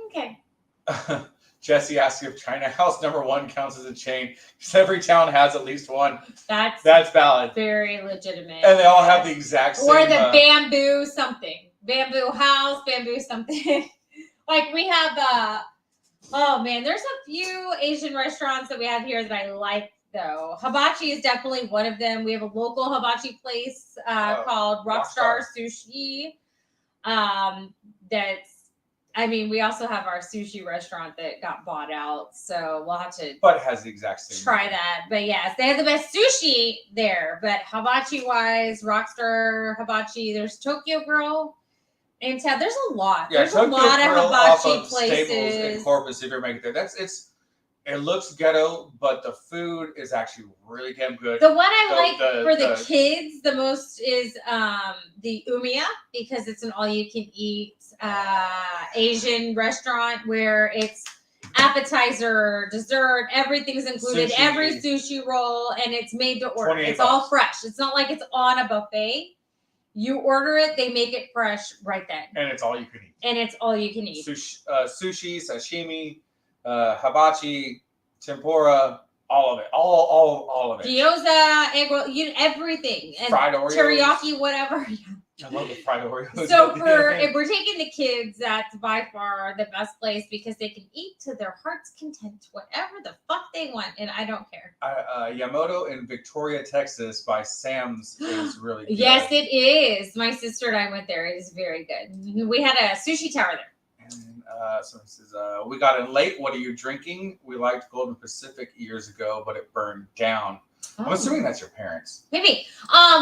Okay. Jesse asked if China House #1 counts as a chain, because every town has at least one. That's valid. very legitimate. And they all have the exact same. Or the bamboo something. Bamboo house, bamboo something. Like we have, oh man, there's a few Asian restaurants that we have here that I like though. Hibachi is definitely one of them. We have a local hibachi place called Rockstar Sushi. We also have our sushi restaurant that got bought out, so we'll have to. But it has the exact same. Try that, but yes, they have the best sushi there. But hibachi wise, Rockstar Hibachi. There's Tokyo Grill. In town, there's a lot. Yeah, There's a lot of hibachi places. Staples in Corpus, if you're making it there, it looks ghetto, but the food is actually really damn good. The one I like for the kids the most is the Umiya, because it's an all-you-can-eat Asian restaurant where it's appetizer, dessert, everything's included, Sushi. every sushi roll, and it's made to order. It's $28. all fresh. It's not like it's on a buffet. You order it, they make it fresh right then. And it's all you can eat. Sushi, sashimi, hibachi, tempura, all of it. All of it. Gyoza, egg roll, everything. And fried Oreos. Teriyaki, whatever. I love the fried Oreos. So if we're taking the kids, that's by far the best place because they can eat to their heart's content, whatever the fuck they want, and I don't care. Yamoto in Victoria, Texas by Sam's is really good. Yes, it is. My sister and I went there. It is very good. We had a sushi tower there. And So it says, we got in late. What are you drinking? We liked Golden Pacific years ago, but it burned down. Oh. I'm assuming that's your parents. Maybe.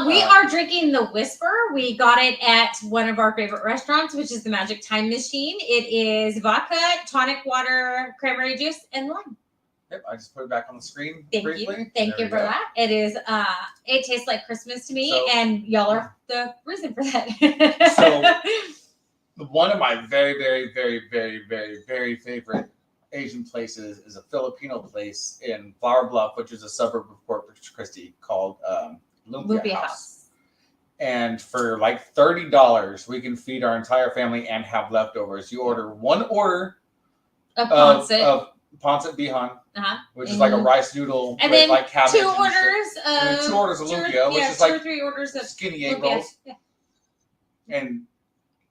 We are drinking the Whisper. We got it at one of our favorite restaurants, which is the Magic Time Machine. It is vodka, tonic water, cranberry juice, and lime. Yep, I just put it back on the screen briefly. You. Thank you for that. It is. It tastes like Christmas to me, and y'all are the reason for that. So, one of my very, very, very, very, very, very favorite Asian places is a Filipino place in Flower Bluff, which is a suburb of Corpus Christi, called Lumpia House. And for like $30, we can feed our entire family and have leftovers. You order one order of pancit bihon, which is like a rice noodle and with then like cabbage. Two orders of lumpia, which is like 2 or 3 orders of skinny egg rolls. Yeah. And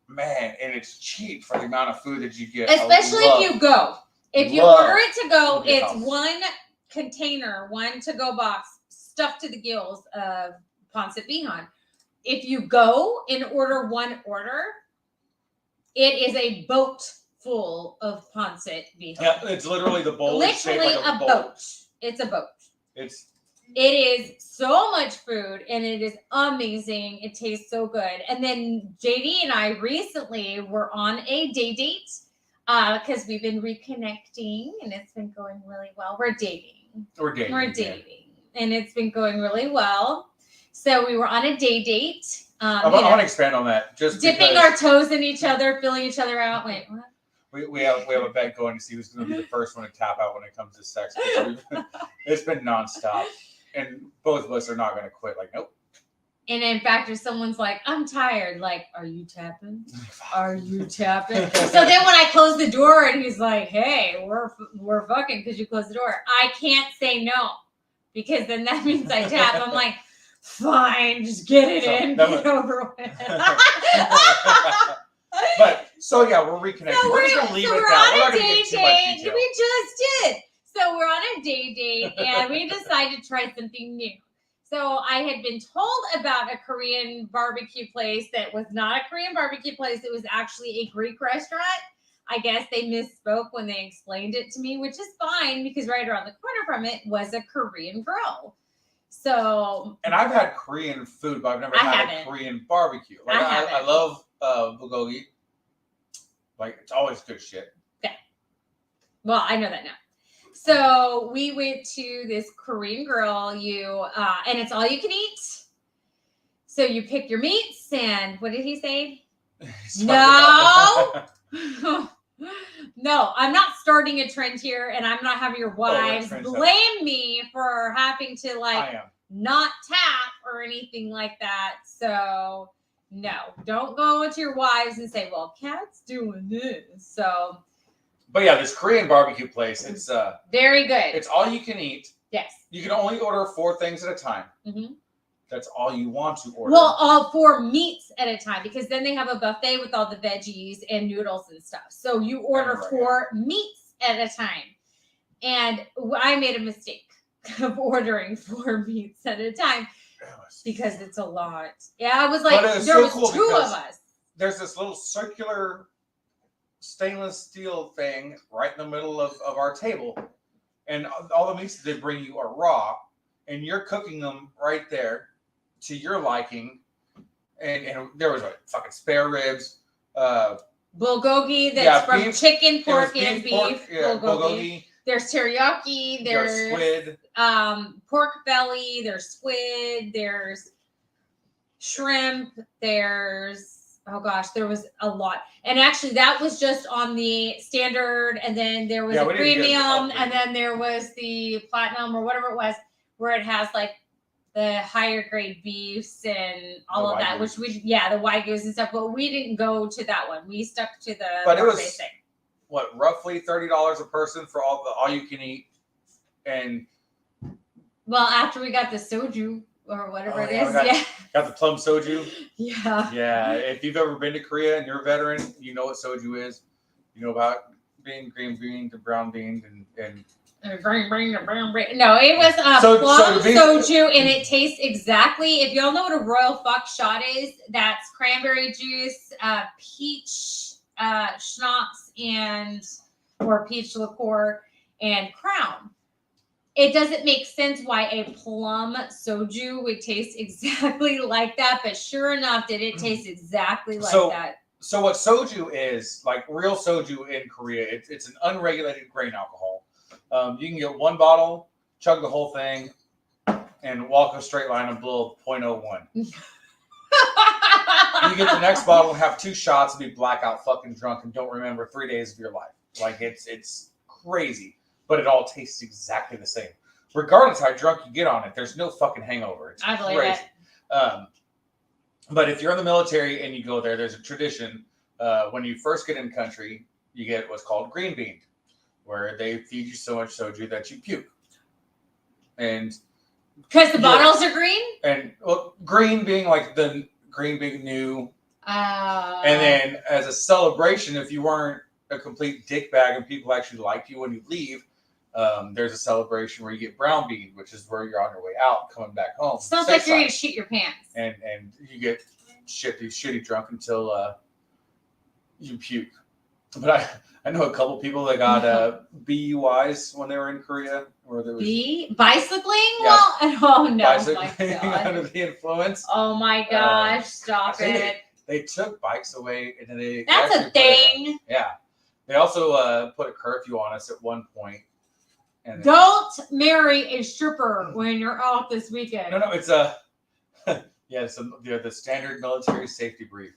man, and it's cheap for the amount of food that you get. Especially if you go. If you order it to go, it's one container, one to-go box stuffed to the gills of pancit bihon. If you go and order one order, it is a boat full of pancit bihon. Yeah, it's literally the bowl. Literally like a boat. It's a boat. It is so much food, and it is amazing. It tastes so good. And then JD and I recently were on a day date because we've been reconnecting, and it's been going really well. We're dating. And it's been going really well. So we were on a day date. I want to expand on that. Just dipping our toes in each other, filling each other out. Wait, what? We have a bet going to see who's going to be the first one to tap out when it comes to sex. It's been nonstop, and both of us are not going to quit. Like, nope. And in fact, if someone's like, "I'm tired," like, "Are you tapping? Are you tapping?" So then when I close the door and he's like, "Hey, we're fucking because you closed the door," I can't say no because then that means I tap. I'm like, fine, just get it in, get it over with. But so yeah, we're reconnecting. So we're just gonna leave it at that. We're on a day date. We just did. So we're on a day date, and we decided to try something new. So I had been told about a Korean barbecue place that was not a Korean barbecue place. It was actually a Greek restaurant. I guess they misspoke when they explained it to me, which is fine because right around the corner from it was a Korean grill. So, and I've had Korean food, but I've never had a Korean barbecue. Like I love bulgogi. Like it's always good shit. Yeah. Well, I know that now. So we went to this Korean grill. And it's all you can eat. So you pick your meats, and what did he say? No. No, I'm not starting a trend here, and I'm not having your wives blame me for having to not tap or anything like that. So no, don't go to your wives and say, "Well, Kat's doing this." So, but yeah, this Korean barbecue place, it's very good. It's all you can eat. Yes, you can only order 4 things at a time. Mm-hmm. That's all you want to order. Well, all 4 meats at a time, because then they have a buffet with all the veggies and noodles and stuff. So you order 4 meats at a time. And I made a mistake of ordering 4 meats at a time because it's a lot. Yeah, I was like, there was cool 2 of us. There's this little circular stainless steel thing right in the middle of our table. And all the meats that they bring you are raw. And you're cooking them right there to your liking. And there was fucking spare ribs. Bulgogi that's from beef, chicken, pork, and beef. Bulgogi. There's teriyaki. There's squid. Pork belly. There's squid. There's shrimp. There's, oh gosh, there was a lot. And actually that was just on the standard. And then there was a premium. And then there was the platinum or whatever it was, where it has like the higher grade beefs and all of that, which the Wagyus and stuff, but we didn't go to that one. We stuck to the basic. What, roughly $30 a person for all you can eat? And well, after we got the soju or whatever it is, got the plum soju. Yeah. Yeah. If you've ever been to Korea and you're a veteran, you know what soju is. You know about being green beans and brown beans and no, it was plum soju, and it tastes exactly. If y'all know what a royal fuck shot is, that's cranberry juice, peach schnapps or peach liqueur and Crown. It doesn't make sense why a plum soju would taste exactly like that, but sure enough, did it taste exactly like that. So what soju is, like real soju in Korea, it's an unregulated grain alcohol. You can get one bottle, chug the whole thing, and walk a straight line and blow 0.01. You get the next bottle, have 2 shots, and be blackout fucking drunk and don't remember 3 days of your life. Like it's crazy, but it all tastes exactly the same. Regardless how drunk you get on it, there's no fucking hangover. It's I believe crazy. it. But if you're in the military and you go there, there's a tradition. When you first get in country, you get what's called green bean, where they feed you so much soju that you puke. And because the bottles are green? And well, green being like the green being new. And then as a celebration, if you weren't a complete dickbag and people actually liked you when you leave, there's a celebration where you get brown bean, which is where you're on your way out, coming back home. Sounds like you're going to shit your pants. And you get shitty drunk until you puke. But I know a couple people that got BUIs when they were in Korea. Where there was bicycling? Yeah. Oh no! Bicycling under the influence. Oh my gosh! Stop it! They took bikes away, and then they. That's a thing. Yeah. They also put a curfew on us at one point. And don't marry a stripper when you're out this weekend. No, it's the standard military safety brief.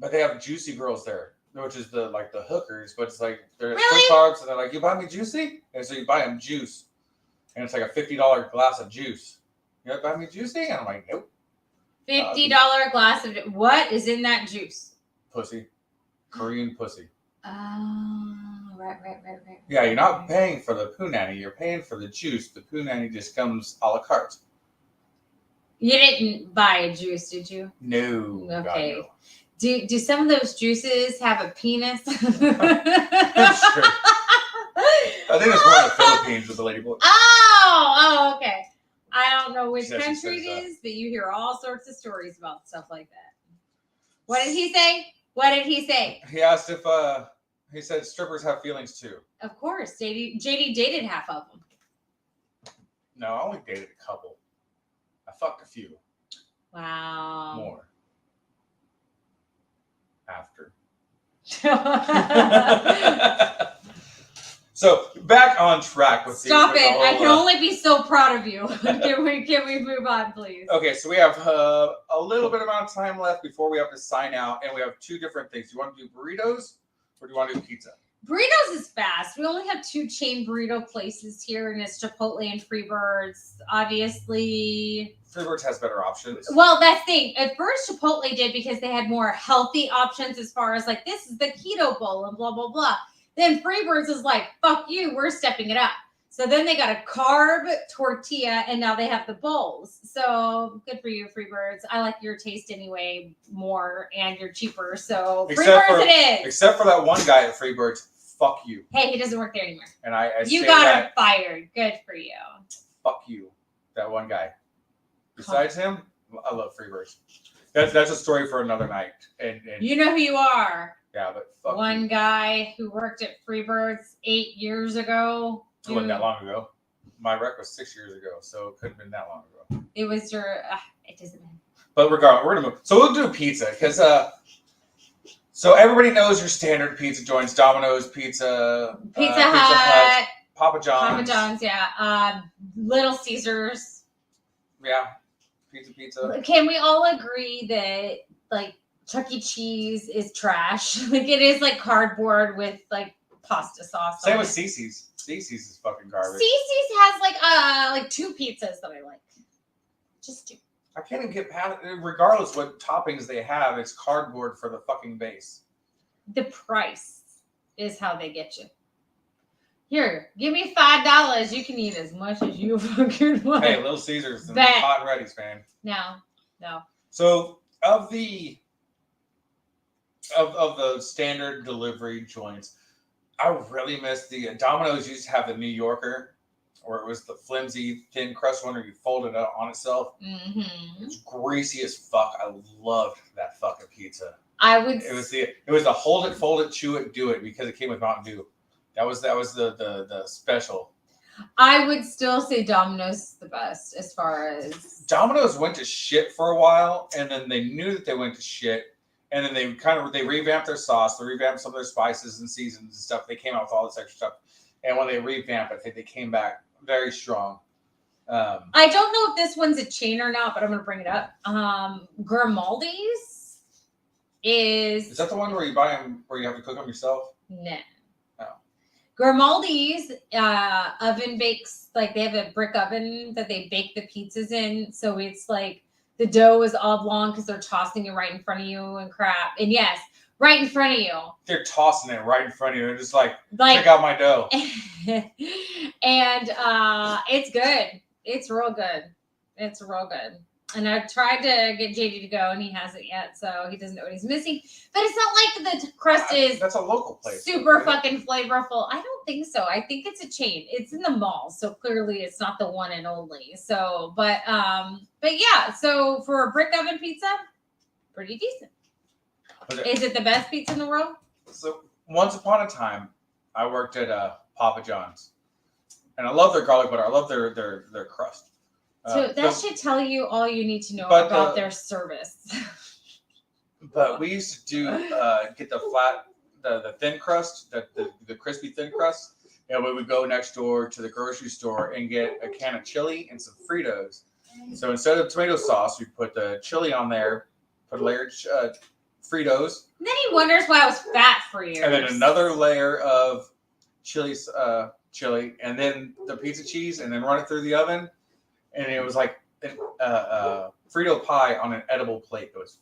But they have juicy girls there, which is the hookers, but it's like they're really? carbs, and they're like, "You buy me juicy?" And so you buy them juice, and it's like a $50 glass of juice. You buy me juicy? And I'm like, nope. $50 glass of what is in that juice? Pussy, Korean pussy. Oh, right. Yeah, you're not paying for the punani. You're paying for the juice. The punani just comes a la carte. You didn't buy a juice, did you? No. Okay. God, no. Do some of those juices have a penis? Sure. I think it's one of the Philippines with the lady boy. Oh, okay. I don't know which country it is, but you hear all sorts of stories about stuff like that. What did he say? He asked if he said strippers have feelings too. Of course, JD dated half of them. No, I only dated a couple. I fucked a few. Wow. More. After. So back on track with Stop it! I can only be so proud of you. Can we move on, please? Okay, so we have a little bit amount of time left before we have to sign out, and we have 2 different things. Do you want to do burritos or do you want to do pizza? Burritos is fast. We only have 2 chain burrito places here, and it's Chipotle and Freebirds. Obviously, Freebirds has better options. Well, that's the thing. At first, Chipotle did because they had more healthy options as far as like, this is the keto bowl and blah, blah, blah. Then Freebirds is like, fuck you, we're stepping it up. So then they got a carb tortilla, and now they have the bowls. So good for you, Freebirds. I like your taste anyway more, and you're cheaper. So Freebirds it is. Except for that one guy at Freebirds. Fuck you. Hey, he doesn't work there anymore. And I you got him fired. Good for you. Fuck you, that one guy. Besides him, I love Freebirds. That's a story for another night. And you know who you are. Yeah, but fuck one you. Guy who worked at Freebirds 8 years ago. It wasn't that long ago. My rec was 6 years ago, so it couldn't have been that long ago. It was your. It doesn't matter. But regardless, we're gonna move. So we'll do pizza because so everybody knows your standard pizza joints: Domino's Pizza, Pizza Hut, Papa John's. Papa John's, yeah. Little Caesars. Yeah, pizza. Can we all agree that like Chuck E. Cheese is trash? Like it is like cardboard with like pasta sauce. Same with Cece's. Cece's is fucking garbage. Cece's has like 2 pizzas that I like. Just 2. I can't even get past it. Regardless what toppings they have, it's cardboard for the fucking base. The price is how they get you. Here, give me $5. You can eat as much as you fucking want. Hey, Little Caesars and Hot and Ready's, man. No. So of the standard delivery joints, I really miss the Domino's used to have the New Yorker, where it was the flimsy, thin crust one where you fold it on itself. Mm-hmm. It's greasy as fuck. I loved that fucking pizza. I would. It was the hold it, fold it, chew it, do it because it came with Mountain Dew. That was the special. I would still say Domino's is the best as far as Domino's went to shit for a while, and then they knew that they went to shit, and then they revamped their sauce, they revamped some of their spices and seasons and stuff. They came out with all this extra stuff, and when they revamped, I think they came back very strong. I don't know if this one's a chain or not, but I'm gonna bring it up. Grimaldi's is that the one where you buy them where you have to cook them yourself? No. Oh. Grimaldi's oven bakes, like they have a brick oven that they bake the pizzas in. So it's like the dough is oblong because they're tossing it right in front of you and crap. And yes, right in front of you. They're tossing it right in front of you. They're just like check out my dough. And it's good. It's real good. It's real good. And I've tried to get JD to go, and he hasn't yet, so he doesn't know what he's missing. But it's not like the crust is that's a local place. Super fucking flavorful. I don't think so. I think it's a chain. It's in the mall, so clearly it's not the one and only. So, but yeah. So for a brick oven pizza, pretty decent. Is it the best pizza in the world? So once upon a time, I worked at Papa John's, and I love their garlic butter. I love their crust. So that should tell you all you need to know about their service. But we used to get the thin crust, the crispy thin crust, and we would go next door to the grocery store and get a can of chili and some Fritos. So instead of tomato sauce, we put the chili on there, put a layer of Fritos. And then he wonders why I was fat for years. And then another layer of chili, and then the pizza cheese, and then run it through the oven. And it was like Frito pie on an edible plate. It was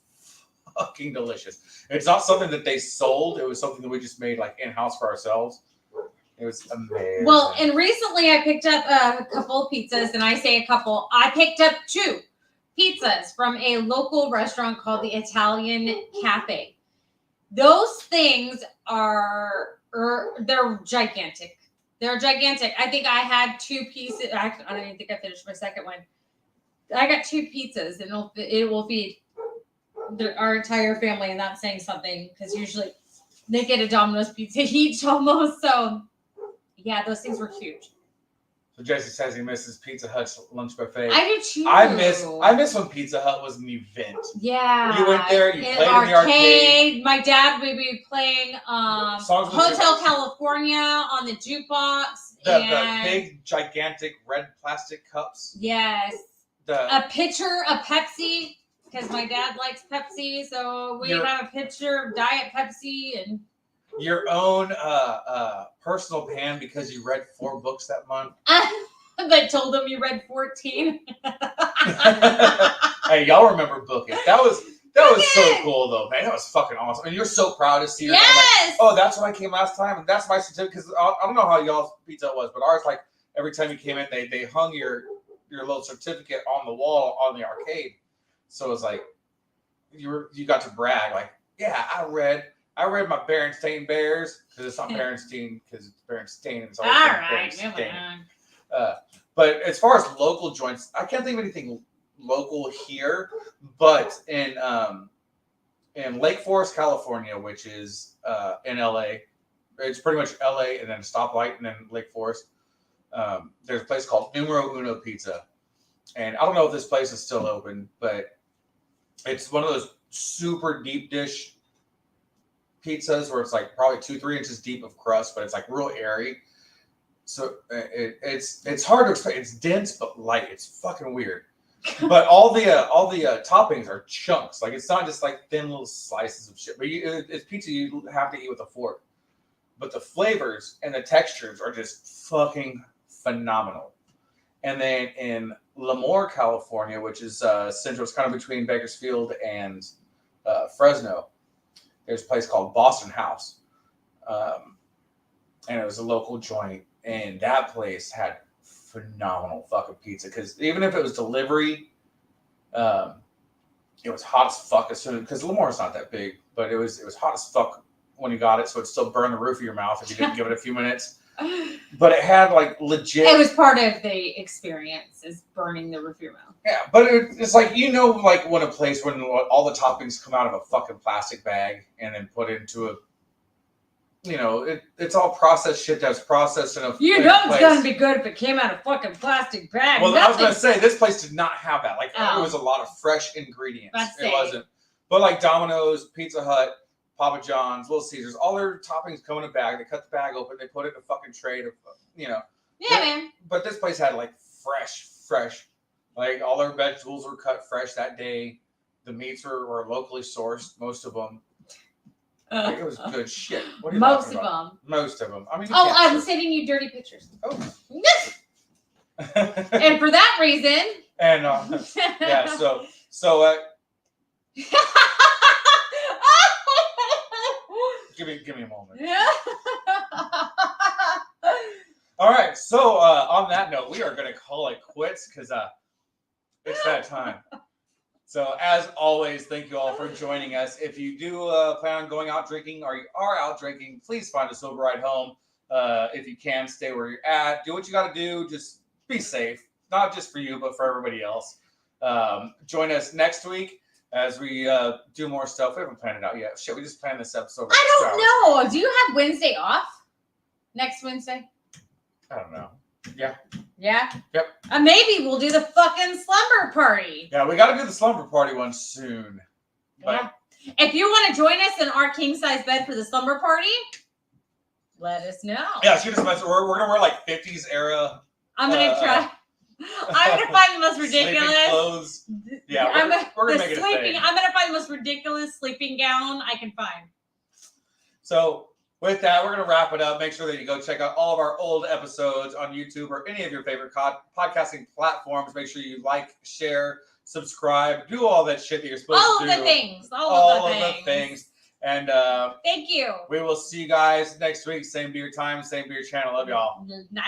fucking delicious. It's not something that they sold. It was something that we just made like in-house for ourselves. It was amazing. Well, and recently I picked up a couple of pizzas, and I say a couple. I picked up 2 pizzas from a local restaurant called the Italian Cafe. Those things they're gigantic. They're gigantic. I think I had 2 pieces. Actually, I don't even think I finished my second one. I got 2 pizzas, and it will feed our entire family, and that's saying something because usually they get a Domino's pizza each almost. So, yeah, those things were huge. So Jesse says he misses Pizza Hut's lunch buffet. I do too. I miss when Pizza Hut was an event. Yeah. You went there, you played in the arcade. My dad would be playing Hotel California on the jukebox. The big, gigantic red plastic cups. Yes. A pitcher of Pepsi, because my dad likes Pepsi, so we have a pitcher of Diet Pepsi and your own personal pan because you read 4 books that month. That told him you read 14. Hey, y'all remember booking? That was so cool though, man. That was fucking awesome. And you're so proud to see her. Yes. Like, oh, that's when I came last time, and that's my certificate. Because I don't know how y'all's pizza was, but ours, like every time you came in, they hung your little certificate on the wall on the arcade. So it was like you got to brag, like, yeah, I read my Berenstain Bears, because it's not Berenstain, because it's Berenstain, and it's always Berenstain. But as far as local joints, I can't think of anything local here, but in Lake Forest, California, which is in LA, it's pretty much LA and then a stoplight and then Lake Forest. There's a place called Numero Uno Pizza, and I don't know if this place is still open, but it's one of those super deep dish pizzas where it's like probably 2-3 inches deep of crust, but it's like real airy. So it's hard to explain. It's dense but light. It's fucking weird. But all the toppings are chunks. Like it's not just like thin little slices of shit. But it's pizza you have to eat with a fork. But the flavors and the textures are just fucking phenomenal. And then in Lemoore, California, which is central, it's kind of between Bakersfield and Fresno. There's a place called Boston House, and it was a local joint, and that place had phenomenal fucking pizza. Because even if it was delivery, it was hot as fuck as soon. Because Lemoore's not that big, but it was hot as fuck when you got it, so it still burned the roof of your mouth if you didn't give it a few minutes. But it had like legit. It was part of the experience, is burning the root beer mouth. Yeah, but it's like, like when a place when all the toppings come out of a fucking plastic bag and then put into a, it's all processed shit that's processed in a. It's gonna be good if it came out of fucking plastic bag. Well, I was gonna say this place did not have that. Like it was a lot of fresh ingredients. It wasn't, but like Domino's, Pizza Hut, Papa John's, Little Caesars, all their toppings come in a bag. They cut the bag open, they put it in a fucking tray to, Yeah, man. But this place had like fresh. Like all their vegetables were cut fresh that day. The meats were locally sourced, most of them. It was good shit. What are you Most talking of about? them. Most of them. I mean, I'm sending you dirty pictures. Oh. And for that reason. And yeah, so. Give me a moment. Yeah. All right. So on that note, we are going to call it quits because it's that time. So as always, thank you all for joining us. If you do plan on going out drinking or you are out drinking, please find a sober ride home. If you can, stay where you're at. Do what you got to do. Just be safe. Not just for you, but for everybody else. Join us next week as we do more stuff. We haven't planned it out yet. Shit, we just planned this episode. I don't know. Do you have Wednesday off? Next Wednesday? I don't know. Yeah. Yeah? Yep. Maybe we'll do the fucking slumber party. Yeah, we got to do the slumber party one soon. But yeah. If you want to join us in our king-size bed for the slumber party, let us know. Yeah, shoot us a message. We're going to wear like 50s era. I'm going to try. I'm going to find the most ridiculous. Sleeping clothes. Yeah, we're going to make it a thing. I'm going to find the most ridiculous sleeping gown I can find. So with that, we're going to wrap it up. Make sure that you go check out all of our old episodes on YouTube or any of your favorite podcasting platforms. Make sure you like, share, subscribe, do all that shit that you're supposed to do. All of the things. And thank you. We will see you guys next week. Same beer time, same beer channel. Love y'all. Night.